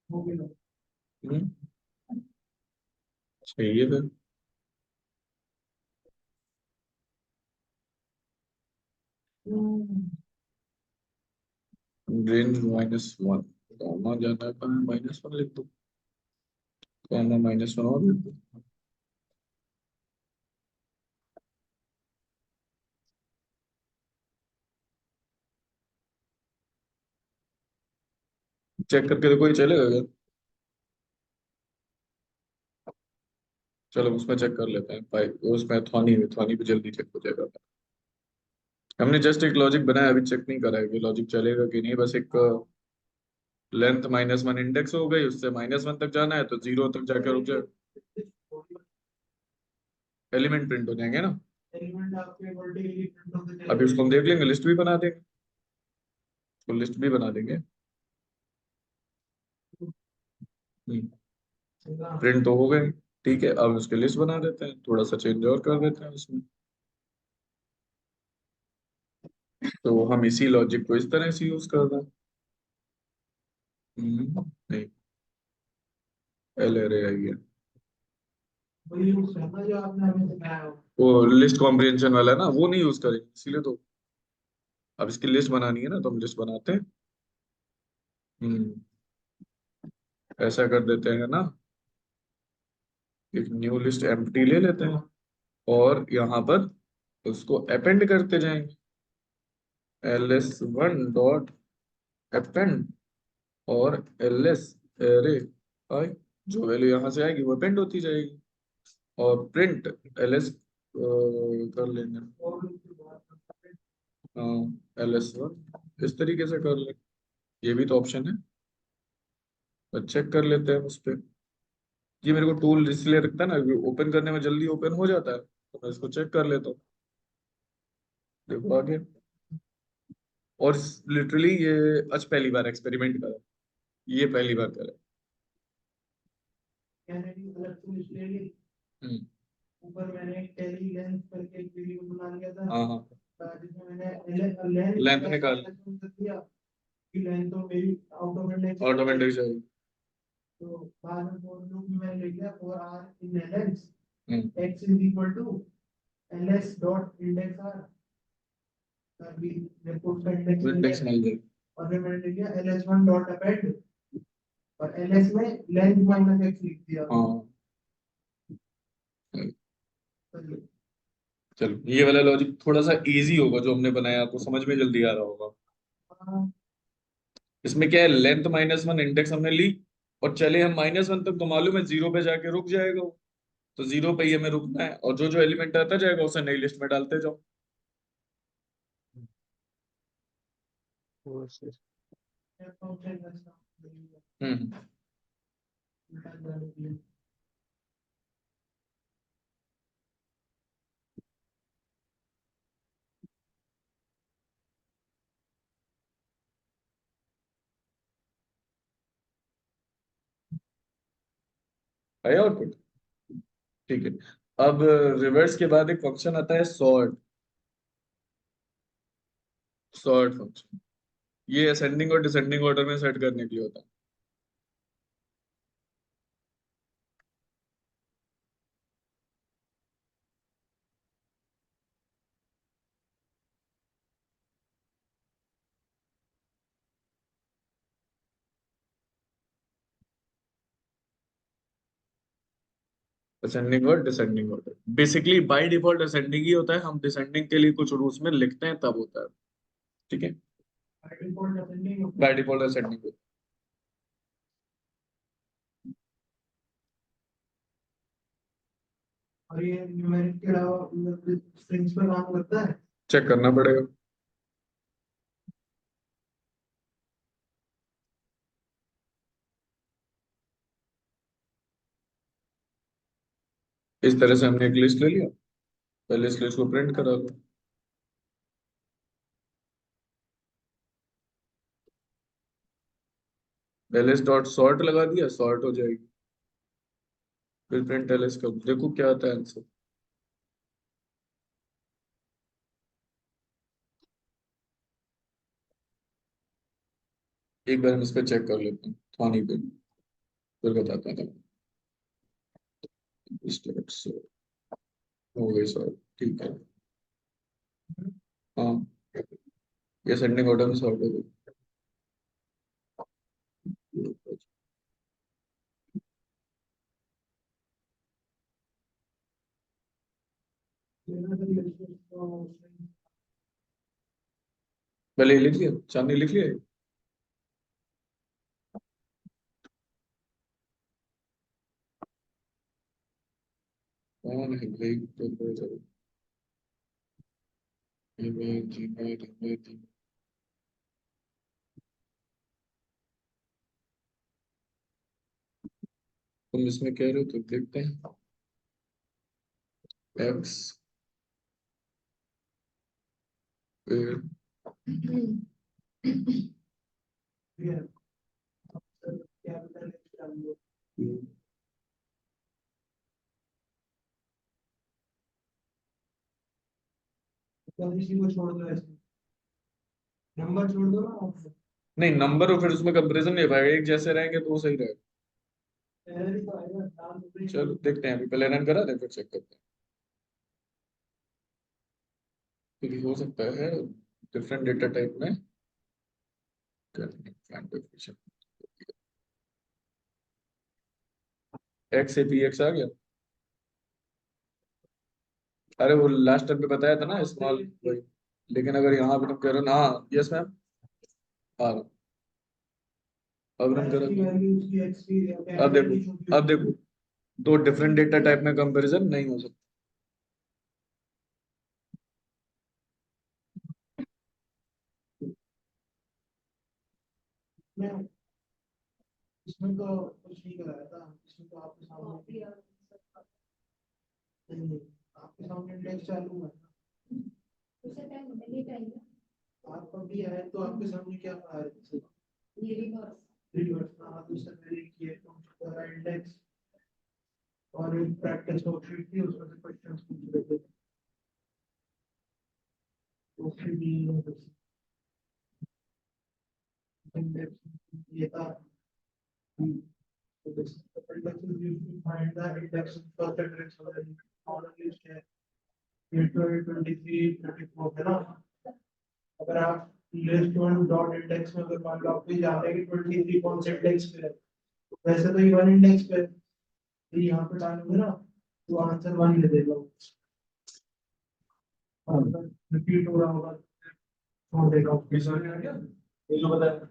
हो गया। हम्म, सही है फिर। रेंज -1, गामा जाना है कहाँ, -1 लिख दो। गामा -1 और लिख दो। चेक करके देखो, ये चलेगा क्या? चलो उसमें चेक कर लेते हैं, पाई उसमें थॉनी में, थॉनी पे जल्दी चेक हो जाएगा। हमने जस्ट एक लॉजिक बनाया, अभी चेक नहीं करा है कि लॉजिक चलेगा कि नहीं, बस एक लेंथ -1 इंडेक्स हो गई, उससे -1 तक जाना है तो 0 तक जाकर रुक जाए। एलिमेंट प्रिंट हो जाएंगे ना। एलिमेंट आपके वर्टिकली प्रिंट होते चले अभी उसको हम जाएंगे। देख लेंगे, लिस्ट भी बना देंगे, तो लिस्ट भी बना देंगे। प्रिंट तो हो गए, ठीक है, अब उसके लिस्ट बना देते हैं, थोड़ा सा चेंज और कर देते हैं उसमें। तो हम इसी लॉजिक को इस तरह से यूज कर रहे हैं। नहीं, एल एरे आई है। वही यूज करना जो आपने हमें सिखाया हो। वो लिस्ट कॉम्प्रिहेंशन वाला है ना, वो नहीं यूज करेंगे इसीलिए तो। अब इसकी लिस्ट बनानी है ना, तो हम लिस्ट बनाते हैं। हम्म, ऐसा कर देते हैं ना, एक न्यू लिस्ट एम्प्टी ले लेते हैं, और यहाँ पर उसको अपेंड करते जाएंगे। ls1 डॉट अपेंड, और ls एरे आई, जो वैल्यू यहाँ से आएगी वो अपेंड होती जाएगी। और प्रिंट ls कर लेंगे। और उसके बाद हाँ, ls1 इस तरीके से कर ले, ये भी तो ऑप्शन है। तो चेक कर लेते हैं उस पर। ये मेरे को टूल इसलिए रखता है ना, ओपन करने में जल्दी ओपन हो जाता है, तो मैं इसको चेक कर लेता हूँ। देखो आगे। और लिटरली ये आज पहली बार एक्सपेरिमेंट करा, ये पहली बार करा। कैनेडी अलग से लिस्ट ले ली। हम्म, ऊपर मैंने एक टेली लेंथ करके एक वीडियो बना लिया था, हाँ हाँ, जिसमें मैंने लेंथ लेंथ निकाल, कर दिया कि लेंथ तो मेरी ऑटोमेटिक। ऑटोमेटिक जाएगी। तो बाद में फॉर लूप में मैंने लिख दिया for r in lx hmm, x is equal to ls dot index r. अभी रिपोर्ट का इंडेक्स मिल इंडेक्स जाएगा। मिल जाएगी। और फिर मैंने लिख दिया ls1 डॉट अपेंड, और ls में लेंथ माइनस एक्स लिख दिया। हाँ, तो चलो ये वाला लॉजिक थोड़ा सा इजी होगा जो हमने बनाया, आपको समझ में जल्दी आ रहा होगा। हाँ, इसमें क्या है, लेंथ -1 इंडेक्स हमने ली और चले हम -1 तक, तो मालूम है 0 पे जाके रुक जाएगा वो, तो 0 पे ही हमें रुकना है, और जो जो एलिमेंट आता जाएगा उसे नई लिस्ट में डालते जाओ। वो से- फंक्शन का काम हम्म। उल्टा जाने के लिए। आया आउटपुट? ठीक है। अब रिवर्स के बाद एक फंक्शन आता है सॉर्ट। सॉर्ट फंक्शन ये असेंडिंग और डिसेंडिंग ऑर्डर में सेट करने के लिए होता है। असेंडिंग और descending order basically by default ascending ही होता है, हम डिसेंडिंग के लिए कुछ रूल्स में लिखते हैं तब होता है। ठीक है, बाय डिफॉल्ट असेंडिंग होता बाय डिफॉल्ट असेंडिंग होता है। और ये न्यूमेरिक के अलावा स्ट्रिंग्स पे काम करता है। है, चेक करना पड़ेगा। इस तरह से हमने एक लिस्ट ले लिया, पहले इस लिस्ट को प्रिंट करा दो। एलएस डॉट सॉर्ट लगा दिया, सॉर्ट हो जाएगी। फिर प्रिंट एलएस का देखो क्या आता है आंसर। एक बार हम इस पे चेक कर लेते हैं थानी पे, फिर बताता हूँ। स्टार्ट से हो गई सॉर्ट, ठीक है। हाँ, ये सेंडिंग ऑर्डर में सॉर्ट हो गई। पहले ये लिख लिया, चांदनी लिख लिया। कौन है भाई तो तुम इसमें कह रहे हो तो देखते हैं। एक्स फिर इसी को छोड़ दो ऐसे, नंबर छोड़ दो ना। नहीं, नंबर और फिर उसमें कंपैरिजन नहीं हो पाएगा, एक जैसे रहेंगे तो वो सही रहेगा। एरर ही तो आएगा, नाम तो प्रिंट चलो देखते हैं, अभी पहले रन करा दे फिर चेक करते हैं, क्योंकि हो सकता है डिफरेंट डेटा टाइप में एक्स से पी एक्स आ गया। अरे वो लास्ट टाइम पे बताया था ना स्मॉल वही, लेकिन अगर यहाँ पे तुम कह रहे हो ना, हाँ यस मैम, हाँ अब रन करा। की वैल्यू उसकी एक्स की अब कैपिटल की छोटी देखो, अब देखो, दो डिफरेंट डेटा टाइप में कंपैरिजन नहीं हो सकता। में, इसमें तो कुछ नहीं कराया था, इसमें तो आपके सामने नहीं, आपके सामने इंडेक्स चालू है। आपका भी है तो आपके सामने क्या आ रहा है? रिवर्स, हाँ तो सर मैंने किया तो इंडेक्स और एक प्रैक्टिस वर्कशीट थी, उसमें से क्वेश्चंस पूछ रहे थे। तो फिर भी इंडेक्स ये था कि so this index is used to find the index of first address of the order list है 23 34 है ना। अगर आप लिस्ट वन डॉट इंडेक्स में अगर मान लो आप भी जान रहे हैं कि 23 कौन से इंडेक्स पे है, तो वैसे तो ये वन इंडेक्स पे है, तो यहाँ पे डालोगे ना तो आंसर वन दे देगा वो। रिपीट हो रहा होगा छोड़ देगा, ये समझ में आ गया, ये जो बताया।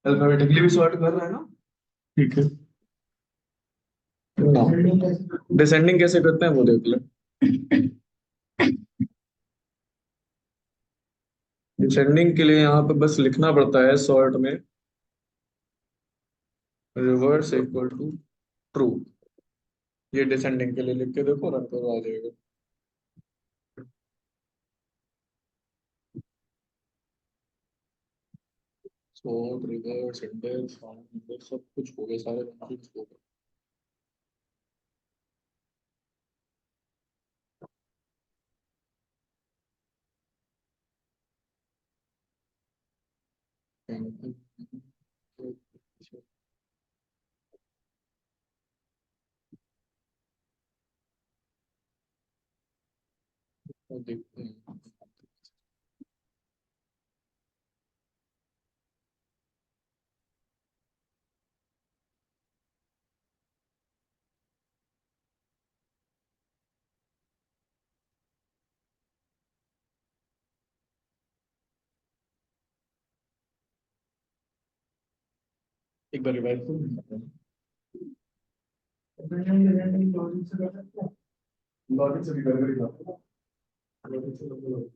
अल्फाबेटिकली भी सॉर्ट कर रहा है ना। ठीक है ना। Descending कैसे? डिसेंडिंग कैसे करते हैं वो देख ले। डिसेंडिंग के लिए यहाँ पे बस लिखना पड़ता है सॉर्ट में रिवर्स इक्वल टू ट्रू। ये डिसेंडिंग के लिए लिख के देखो, रन करो, आ जाएगा। Sort reverse index find index सब कुछ हो गया, सारे फंक्शंस हो गए। तो देखते हैं। एक बार रिवाइज करो। Descending descending लॉजिक से कर सकते हैं। लॉजिक से भी गड़बड़ी बात है। लॉजिक से गड़बड़ी।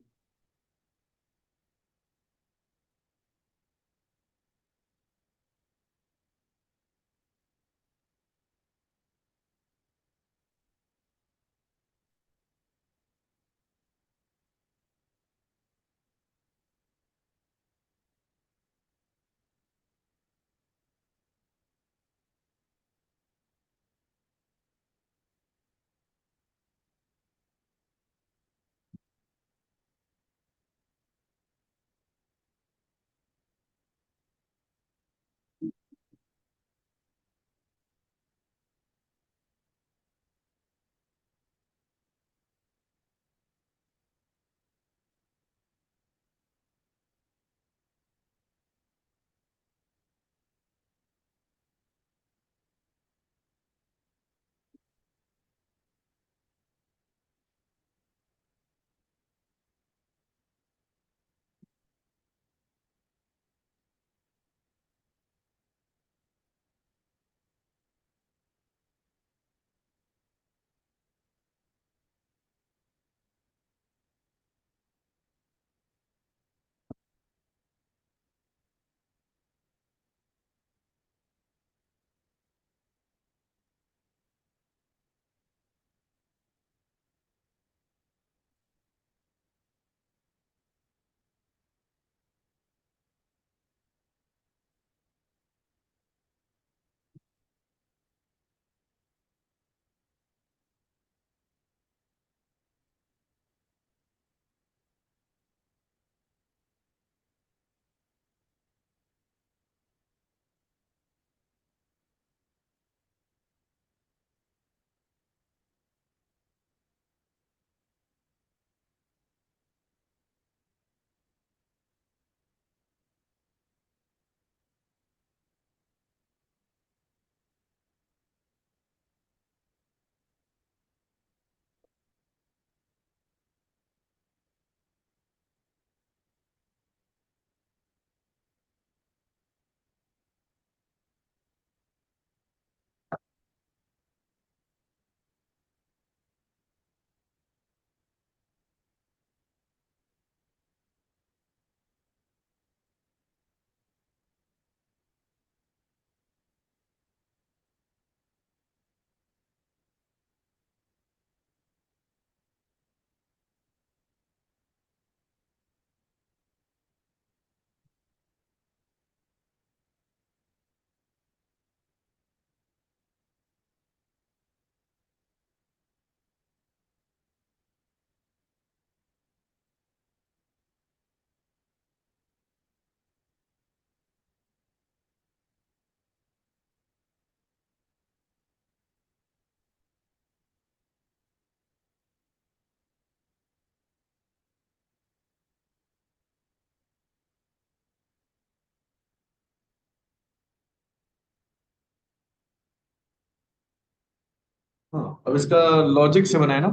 हाँ, अब इसका लॉजिक से बनाए ना,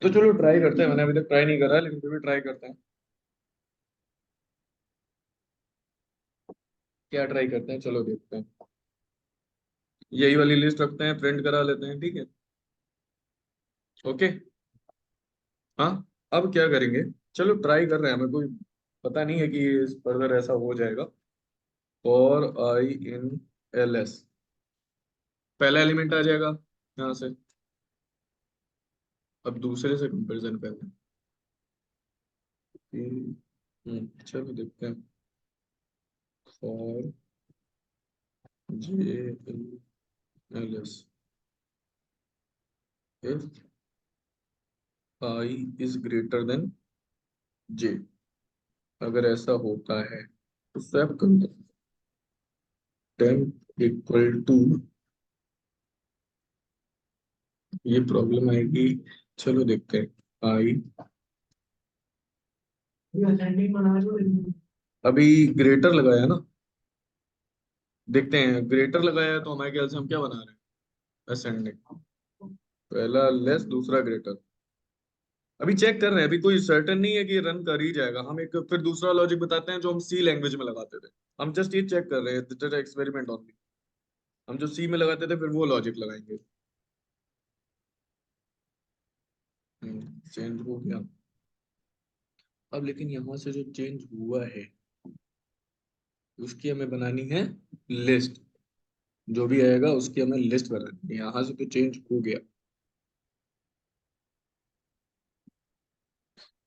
तो चलो ट्राई करते हैं। मैंने अभी तक ट्राई नहीं करा है, लेकिन फिर भी ट्राई करते हैं। क्या ट्राई करते हैं, चलो देखते हैं। यही वाली लिस्ट रखते हैं, प्रिंट करा लेते हैं, ठीक है। ओके। हाँ, अब क्या करेंगे, चलो ट्राई कर रहे हैं, हमें कोई पता नहीं है कि फर्दर ऐसा हो जाएगा। और आई इन एल एस, पहला एलिमेंट आ जाएगा यहाँ से। अब दूसरे से कंपेरिजन करते हैं। चलो देखते हैं। For j in l s, if i is greater than j, अगर ऐसा होता है तो स्वैप कर टेम्प इक्वल टू, ये प्रॉब्लम आएगी। चलो देखते हैं। आई ये असेंडिंग बना लो इनमें। अभी ग्रेटर लगाया ना, देखते हैं। ग्रेटर लगाया है तो हमारे ख्याल से हम क्या बना रहे हैं, असेंडिंग। पहला लेस, दूसरा ग्रेटर। अभी चेक कर रहे हैं, अभी कोई सर्टेन नहीं है कि रन कर ही जाएगा। हम एक फिर दूसरा लॉजिक बताते हैं जो हम सी लैंग्वेज में लगाते थे। हम जस्ट ये चेक कर रहे हैं, जस्ट एक्सपेरिमेंट ओनली। हम जो सी में लगाते थे फिर वो लॉजिक लगाएंगे। चेंज हो गया। अब लेकिन यहाँ से जो चेंज हुआ है उसकी हमें बनानी है लिस्ट। जो भी आएगा उसकी हमें लिस्ट बनानी है। यहाँ से तो चेंज हो गया।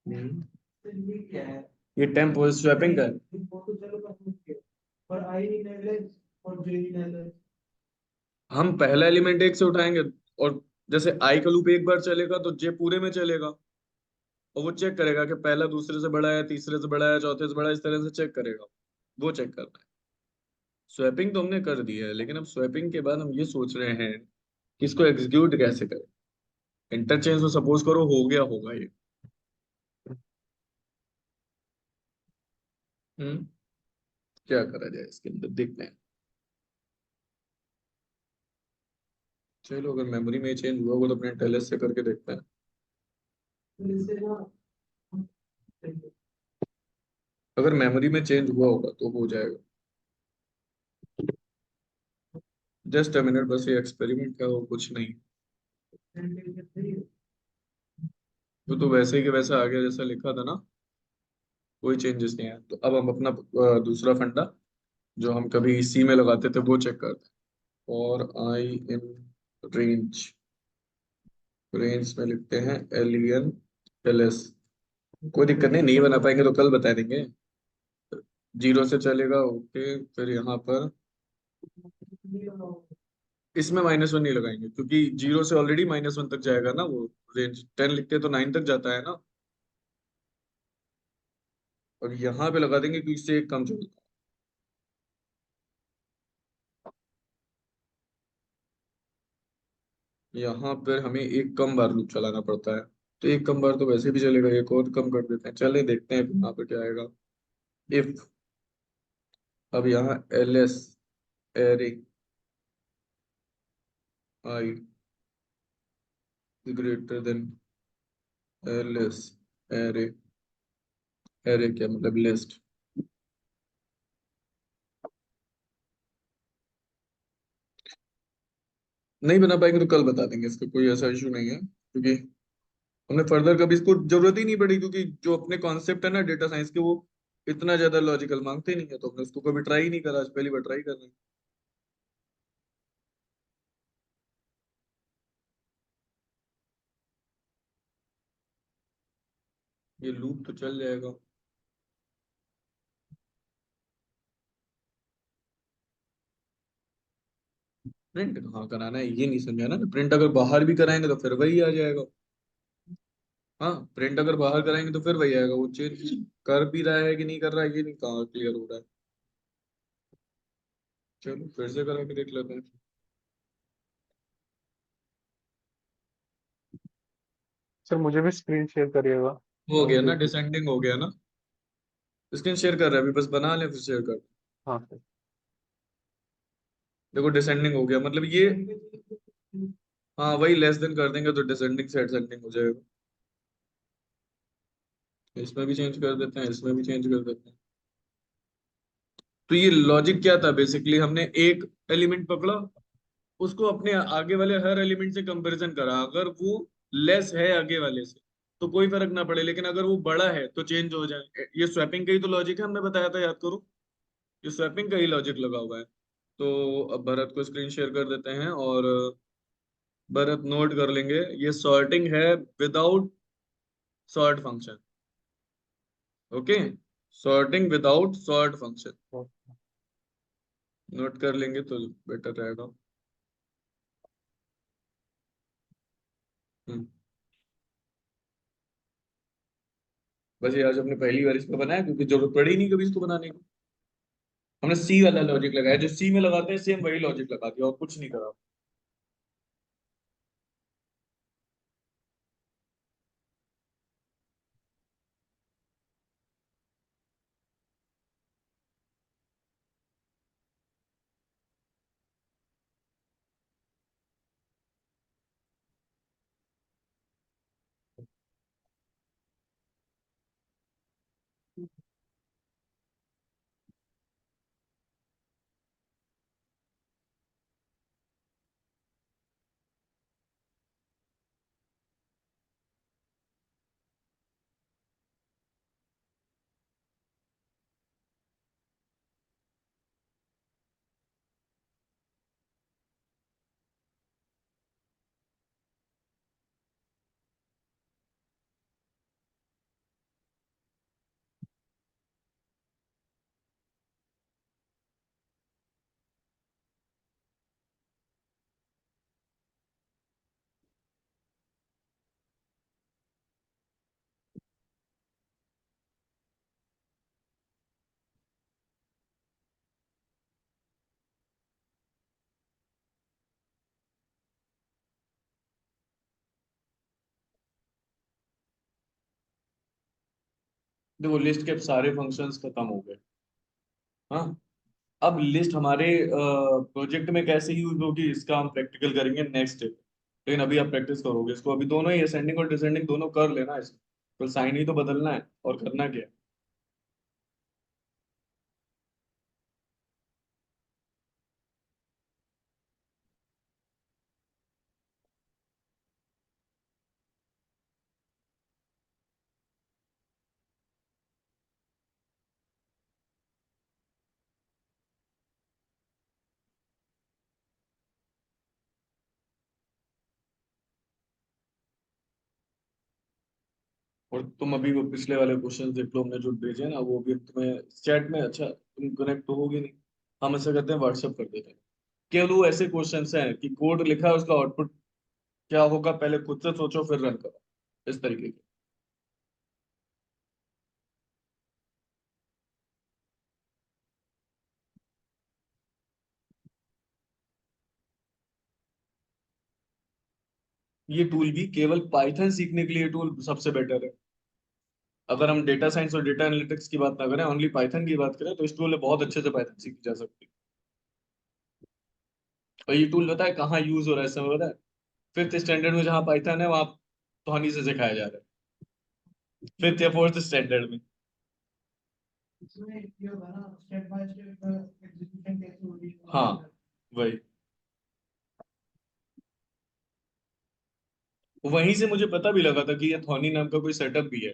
हम्म, तो ये क्या है? ये टेम्प स्वैपिंग का है। वो तो चलो कंफ्यूज किया, पर आई इन एलएस और जे इन एलएस। हम पहला एलिमेंट एक से उठाएंगे, और जैसे आई का लूप एक बार चलेगा तो जे पूरे में चलेगा। और वो चेक करेगा कि पहला दूसरे से बड़ा है, तीसरे से बड़ा है, चौथे से बड़ा है, इस तरह से चेक करेगा। वो चेक करना है। स्वैपिंग तो हमने कर दी है, लेकिन अब स्वैपिंग के बाद हम ये सोच रहे हैं कि इसको एग्जीक्यूट कैसे करें। इंटरचेंज तो सपोज करो हो गया होगा ये। हम्म क्या करा जाए इसके अंदर, देखते हैं। चलो, अगर मेमोरी में चेंज हुआ होगा तो अपने टेलस से करके देखते हैं। तो इससे ना, अगर मेमोरी में चेंज हुआ होगा तो हो जाएगा। जस्ट अ मिनट, बस ये एक्सपेरिमेंट का, और कुछ नहीं। तो वैसे ही के वैसा आ गया जैसा लिखा था ना, कोई चेंजेस नहीं है। तो अब हम अपना दूसरा फंडा जो हम कभी सी में लगाते थे वो चेक करते हैं। और आई इन रेंज, रेंज में लिखते हैं LEN LS। कोई दिक्कत नहीं, नहीं बना पाएंगे तो कल बता देंगे। जीरो से चलेगा, ओके। फिर यहाँ पर इसमें -1 नहीं लगाएंगे, क्योंकि जीरो से ऑलरेडी -1 तक जाएगा ना वो। रेंज 10 लिखते तो 9 तक जाता है ना। और यहाँ पे लगा देंगे क्योंकि इससे एक कम चलता है। यहाँ पर हमें एक कम बार लूप चलाना पड़ता है। तो एक कम बार तो वैसे भी चलेगा, एक और कम कर देते हैं। चले देखते हैं यहाँ पर क्या आएगा। इफ, अब यहाँ LS एरे आई greater than LS array, array क्या मतलब, लिस्ट। नहीं बना पाएंगे तो कल बता देंगे, इसका कोई ऐसा इशू नहीं है, क्योंकि हमने फर्दर कभी इसको जरूरत ही नहीं पड़ी। क्योंकि जो अपने कॉन्सेप्ट है ना डेटा साइंस के, वो इतना ज्यादा लॉजिकल मांगते नहीं है, तो हमने उसको कभी ट्राई नहीं करा। आज पहली बार ट्राई कर रहे हैं। ये लूप तो चल जाएगा। प्रिंट कहाँ कराना है ये नहीं समझा ना। प्रिंट अगर बाहर भी कराएंगे तो फिर वही आ जाएगा। हाँ, प्रिंट अगर बाहर कराएंगे तो फिर वही आएगा। वो चेंज कर भी रहा है कि नहीं कर रहा है ये नहीं कहाँ क्लियर हो रहा है। चलो फिर से करा के देख लेते हैं। सर मुझे भी स्क्रीन शेयर करिएगा। हो मैं गया ना, देख। डिसेंडिंग हो गया ना। स्क्रीन शेयर कर रहा है अभी, बस बना ले फिर शेयर कर। हाँ सर। देखो डिसेंडिंग हो गया, मतलब ये। हाँ, वही लेस देन कर देंगे तो डिसेंडिंग से असेंडिंग हो जाएगा। इसमें भी चेंज कर देते हैं, इसमें भी चेंज कर देते हैं। तो ये लॉजिक क्या था? बेसिकली हमने एक एलिमेंट पकड़ा, उसको अपने आगे वाले हर एलिमेंट से कंपैरिजन करा, अगर वो लेस है आगे वाले से तो कोई फर्क ना पड़े, लेकिन अगर वो बड़ा है तो चेंज हो जाए। ये स्वैपिंग का ही तो लॉजिक है, हमने बताया था, याद करो। ये स्वैपिंग का ही लॉजिक लगा हुआ है। तो अब भरत को स्क्रीन शेयर कर देते हैं, और भरत नोट कर लेंगे, ये सॉर्टिंग है without sort function. Okay, sorting without sort function note कर लेंगे तो बेटर रहेगा। हम्म। बस ये आज हमने पहली बार इसको बनाया, क्योंकि जरूरत पड़ी नहीं कभी इसको बनाने की। हमने सी वाला लॉजिक लगाया, जो सी में लगाते हैं सेम वही लॉजिक लगा दिया, और कुछ नहीं करा। देखो, लिस्ट के अब सारे फंक्शंस खत्म हो गए। हाँ, अब लिस्ट हमारे प्रोजेक्ट में कैसे यूज होगी इसका हम प्रैक्टिकल करेंगे नेक्स्ट डे। लेकिन अभी आप प्रैक्टिस करोगे इसको, अभी दोनों ही असेंडिंग और डिसेंडिंग दोनों कर लेना इसको। तो साइन ही तो बदलना है, और करना क्या है। और तुम अभी वो पिछले वाले क्वेश्चन देख लो, हमने जो भेजे ना, वो भी तुम्हें चैट में, अच्छा तुम कनेक्ट तो होगे नहीं, हम ऐसा करते हैं व्हाट्सएप कर देते हैं। केवल वो ऐसे क्वेश्चंस हैं कि कोड लिखा है, उसका आउटपुट क्या होगा पहले खुद से सोचो फिर रन करो, इस तरीके के। ये टूल भी केवल पाइथन सीखने के लिए टूल सबसे बेटर है। अगर हम डेटा साइंस और डेटा एनालिटिक्स की बात ना करें, ओनली पाइथन की बात करें, तो इस टूल में बहुत अच्छे से पाइथन सीखी जा सकती है। और ये टूल पता है कहाँ यूज हो रहा है, समय पता है? फिफ्थ स्टैंडर्ड में जहाँ पाइथन है, वहाँ टॉनी से सिखाया जा रहा है, फिफ्थ या फोर्थ स्टैंडर्ड में। इसमें ये होगा ना, स्टेप बाय स्टेप एग्जीक्यूशन कैसे होगी। हाँ, वही। वहीं से मुझे पता भी लगा था कि ये थॉनी नाम का कोई सेटअप भी है।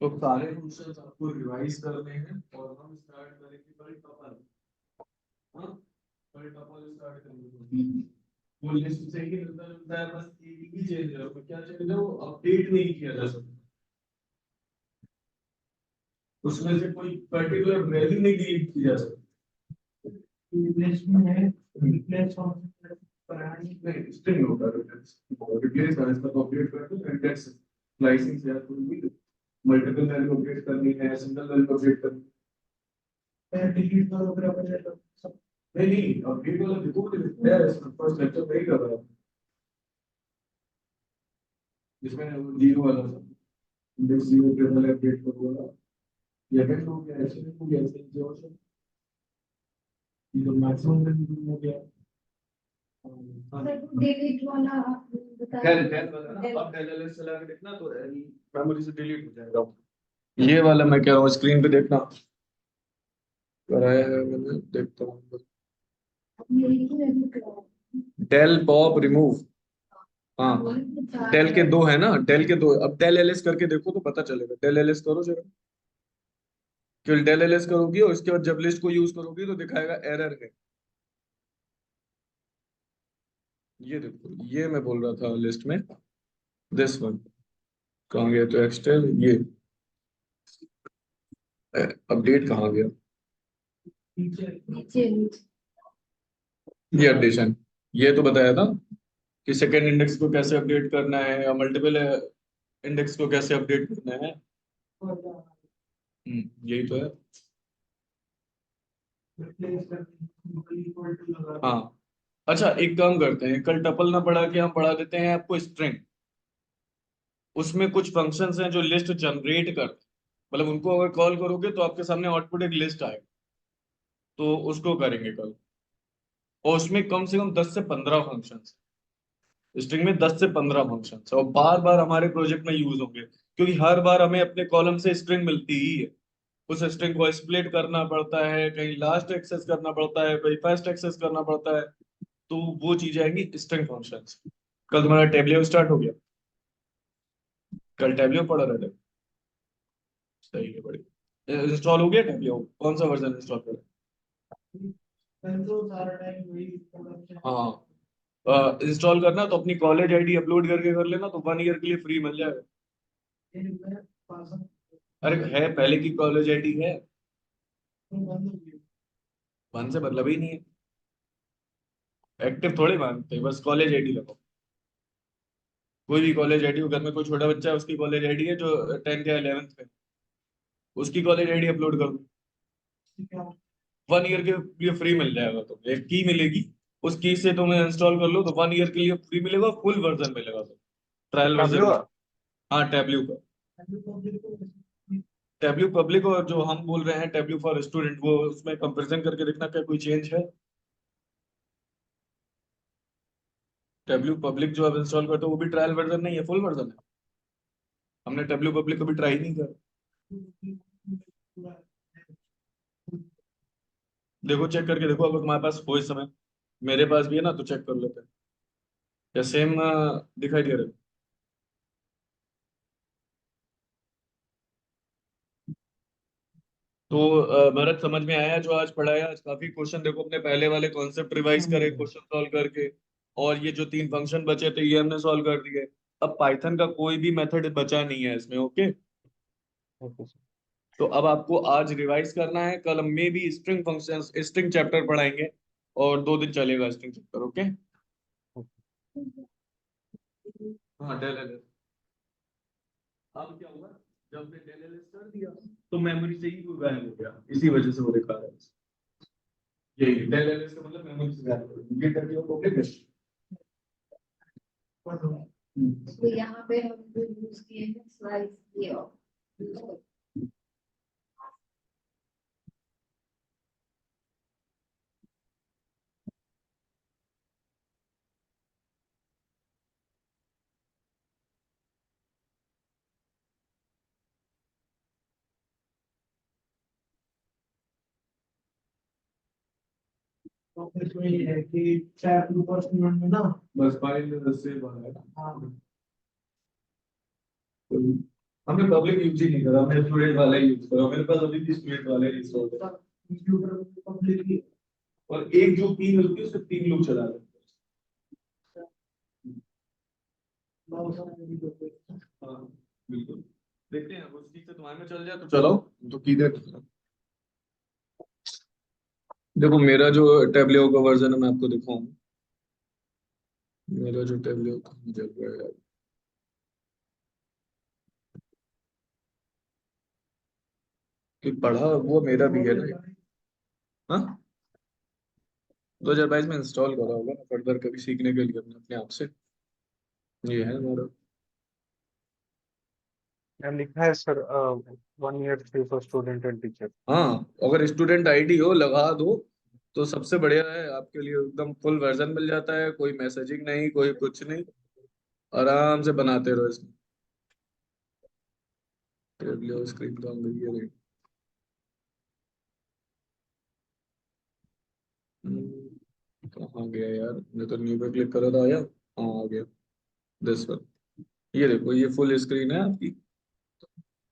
तो सारे फंक्शंस आपको रिवाइज करने हैं, और हम स्टार्ट करेंगे पर टपल। हाँ, पर टपल स्टार्ट करेंगे। वो लिस्ट से ही मिलता है, बस एक ही चेंज है, उसमें क्या चेंज है, वो अपडेट नहीं किया जा सकता। उसमें से कोई पर्टिकुलर वैल्यू नहीं डिलीट की जा सकती। लिस्ट में है रिप्लेस फंक्शन करानी नहीं, स्ट्रिंग होता है रिप्लेस है, इसका तो अपडेट कर दो इंडेक्स स्लाइसिंग से, या कोई भी मल्टीपल वैल्यू अपडेट करनी है, सिंगल वैल्यू अपडेट करनी है, डिलीट करो फिर अपने सब। है। नहीं अपडेट वाला देखो है इसमें, फर्स्ट लेक्चर नहीं कर रहा है जिसमें जीरो वाला इंडेक्स जीरो पे वाला अपडेट करूंगा, या फिर तो क्या ऐसे नहीं कोई ऐसे जो ये तो मैक्सिमम वैल्यू हो गया। हाँ, डिलीट वाला आप बता डेल वाला ना, अब डेल एलएस चला के देखना तो मेमोरी से डिलीट हो जाएगा। ये वाला मैं कह रहा हूँ स्क्रीन पे देखना, कराया है मैंने, देखता हूँ। डेल पॉप रिमूव, हाँ डेल के दो है ना, डेल के दो, अब डेल एलएस करके देखो तो पता चलेगा। डेल एलएस करो जरा, केवल डेल एलएस करोगी और उसके बाद जब लिस्ट को यूज करोगी तो दिखाएगा एरर है। ये देखो, ये मैं बोल रहा था लिस्ट में, दिस वन कहाँ गया, तो एक्सटेल ये अपडेट कहाँ गया, नीचे ये अपडेशन, ये तो बताया था कि सेकेंड इंडेक्स को कैसे अपडेट करना है या मल्टीपल इंडेक्स को कैसे अपडेट करना है। यही तो है। रिप्लेस करनी इक्वल टू लगा हाँ, अच्छा एक काम करते हैं, कल टपल ना पढ़ा के हम पढ़ा देते हैं आपको स्ट्रिंग। उसमें कुछ फंक्शंस हैं जो लिस्ट जनरेट करते हैं, मतलब उनको अगर कॉल करोगे तो आपके सामने आउटपुट एक लिस्ट आएगा, तो उसको करेंगे कल। और उसमें कम से कम 10 से 15 फंक्शंस, स्ट्रिंग में 10 से 15 फंक्शंस, और बार बार हमारे प्रोजेक्ट में यूज होंगे, क्योंकि हर बार हमें अपने कॉलम से स्ट्रिंग मिलती ही है। उस स्ट्रिंग को स्प्लिट करना पड़ता है, कहीं लास्ट एक्सेस करना पड़ता है, कहीं फर्स्ट एक्सेस करना पड़ता है, तो वो चीजें आएंगी स्ट्रिंग फंक्शंस। कल तुम्हारा टेबलियो स्टार्ट हो गया, कल टेबलियो पढ़ा रहे थे, सही है, बढ़िया। इंस्टॉल हो गया टेबलियो, कौन सा वर्जन इंस्टॉल करें? कल तो सारा टाइम वही प्रोडक्शन। हाँ, इंस्टॉल करना तो अपनी कॉलेज आईडी अपलोड करके कर लेना, तो 1 ईयर के लिए फ्री मिल जाएगा। ये मैं पास अरे है, पहले की कॉलेज आईडी है, बंद हो गई। 1 से मतलब ही नहीं है, एक्टिव थोड़ी मांगते हैं, बस कॉलेज आईडी लगाओ। कोई भी कॉलेज आईडी, घर में कोई छोटा बच्चा है उसकी कॉलेज आईडी है जो 10th या 11th में, उसकी कॉलेज आईडी अपलोड कर दो, क्या 1 ईयर के लिए फ्री मिल जाएगा। तुम्हें एक की मिलेगी, उस की से तुम्हें इंस्टॉल कर लो तो 1 ईयर के लिए फ्री मिलेगा, फुल वर्जन मिलेगा तो, ट्रायल वर्जन डब्ल्यू नहीं। हाँ टैबल्यू का, पब्लिक को टैबल्यू पब्लिक और जो हम बोल रहे हैं टैबल्यू फॉर स्टूडेंट, वो उसमें कंपैरिजन करके देखना क्या कोई चेंज है। टैबल्यू पब्लिक जो आप इंस्टॉल करते हो वो भी ट्रायल वर्जन नहीं है, फुल वर्जन है। हमने टैबल्यू पब्लिक कभी ट्राई नहीं किया। देखो चेक करके देखो, अगर तुम्हारे पास हो इस समय, मेरे पास भी है ना, तो चेक कर लेते हैं क्या सेम दिखाई दे रहा है। तो भरत समझ में आया जो आज पढ़ाया, आज काफी क्वेश्चन देखो अपने पहले वाले कॉन्सेप्ट रिवाइज करे क्वेश्चन सॉल्व करके, और ये जो 3 फंक्शन बचे थे ये हमने सॉल्व कर दिए। अब पाइथन का कोई भी मेथड बचा नहीं है इसमें, ओके। Okay sir. तो अब आपको आज रिवाइज करना है, कल में भी स्ट्रिंग फंक्शंस स्ट्रिंग चैप्टर पढ़ाएंगे, और 2 दिन चलेगा स्ट्रिंग चैप्टर, ओके। हाँ डेल एलएस, अब क्या हुआ, जब हमने डेल एलएस कर दिया तो मेमोरी से ही वो गायब हो गया, इसी वजह से वो दिखा रहा है। यही डेल एलएस का मतलब मेमोरी से गायब हो गया, ये करके वो पब्लिक है। तो यहाँ पे हम जो यूज किए हैं स्लाइस ये तो इसमें ये है कि चार ग्रुप में ना बस फाइल से बना है। हाँ हमने पब्लिक यूज ही नहीं करा, हमने स्टूडेंट वाला ही यूज करा, मेरे पास अभी भी स्टूडेंट वाला ही इंस्टॉल है। कंप्यूटर पब्लिक की और एक जो की मिलती है उससे 3 लोग चला रहे हैं। बहुत सारे वीडियो पे हाँ बिल्कुल। देखते हैं उस चीज से तुम्हारे में चल जाए तो चलो, तो की देते। देखो मेरा जो टेबलेओ का वर्जन है मैं आपको दिखाऊं। मेरा जो टेबलेओ का चल रहा है, कि पढ़ा वो मेरा भी है ना। हाँ, 2022 में इंस्टॉल करा होगा ना फर्दर कभी सीखने के लिए अपने अपने आप से। ये है हमारा। यहाँ लिखा है sir 1 year free for student and teacher। हाँ, अगर स्टूडेंट आईडी हो लगा दो तो सबसे बढ़िया है आपके लिए, एकदम फुल वर्जन मिल जाता है, कोई मैसेजिंग नहीं कोई कुछ नहीं, आराम से बनाते रहो इसमें। टेबलेओ स्क्रीन कहाँ गई है? कहाँ गया यार, मैं तो न्यू पे क्लिक करा था आया। हाँ आ गया, दिस वन। ये देखो ये फुल स्क्रीन है आपकी।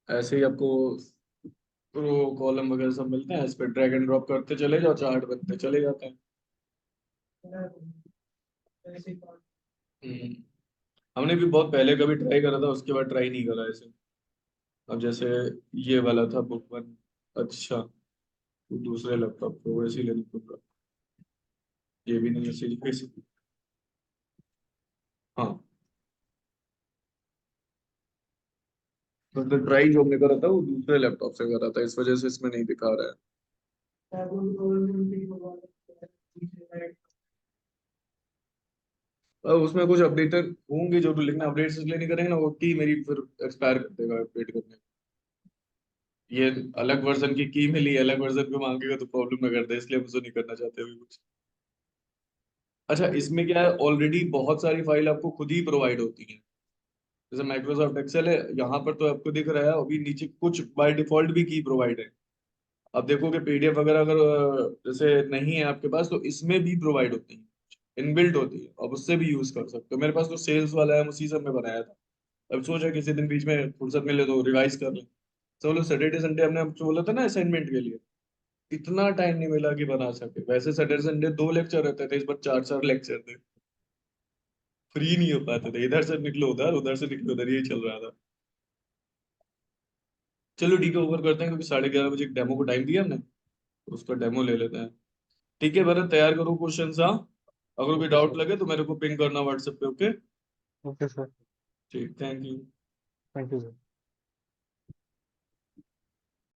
ऐसे ही आपको रो कॉलम वगैरह सब मिलते हैं, इस पे ड्रैग एंड ड्रॉप करते चले जाओ, चार्ट बनते चले जाते हैं। हम्म, हमने भी बहुत पहले कभी ट्राई करा था, उसके बाद ट्राई नहीं करा ऐसे। अब जैसे ये वाला था बुक वन। अच्छा, तो दूसरे लैपटॉप पे वैसे ही लेना पड़ रहा। ये भी नहीं ऐसे कैसे। हाँ, तो ट्राई जो हमने करा था वो दूसरे लैपटॉप से करा था, इस वजह से इसमें नहीं दिखा रहा है। अब उसमें कुछ अपडेटर होंगे जो तो लिखना अपडेट इसलिए नहीं करेंगे ना, वो की मेरी फिर एक्सपायर कर देगा अपडेट करने। ये अलग वर्जन की मिली, अलग वर्जन पे मांगेगा तो प्रॉब्लम में कर दे, इसलिए मुझे नहीं करना चाहते अभी कुछ। अच्छा, इसमें क्या है, ऑलरेडी बहुत सारी फाइल आपको खुद ही प्रोवाइड होती है। जैसे माइक्रोसॉफ्ट एक्सेल है, यहाँ पर तो आपको दिख रहा है अभी नीचे कुछ बाय डिफॉल्ट भी की प्रोवाइड है। अब देखोगे पीडीएफ वगैरह अगर जैसे नहीं है आपके पास तो इसमें भी प्रोवाइड होती है, इनबिल्ट होती है, अब उससे भी यूज कर सकते हो। मेरे पास तो सेल्स वाला है, उसी से मैं बनाया था। अब सोचा किसी दिन बीच में फुर्सत मिले तो रिवाइज कर लें। चलो सैटरडे संडे हमने आपको बोला था ना असाइनमेंट के लिए, इतना टाइम नहीं मिला कि बना सके। वैसे सैटरडे संडे 2 लेक्चर रहते थे, इस बार 4 4 लेक्चर थे। फ्री नहीं हो पाते थे, इधर से निकलो उधर, उधर से निकलो उधर, यही चल रहा था। चलो ठीक है, ओवर करते हैं क्योंकि 11:30 बजे डेमो को टाइम दिया हमने, तो उसका डेमो ले लेते हैं। ठीक है भरत, तैयार करो क्वेश्चन। हाँ, अगर कोई ओके डाउट सर। लगे तो मेरे को पिंग करना व्हाट्सएप पे। Okay, okay sir. ठीक, thank you. Thank you sir.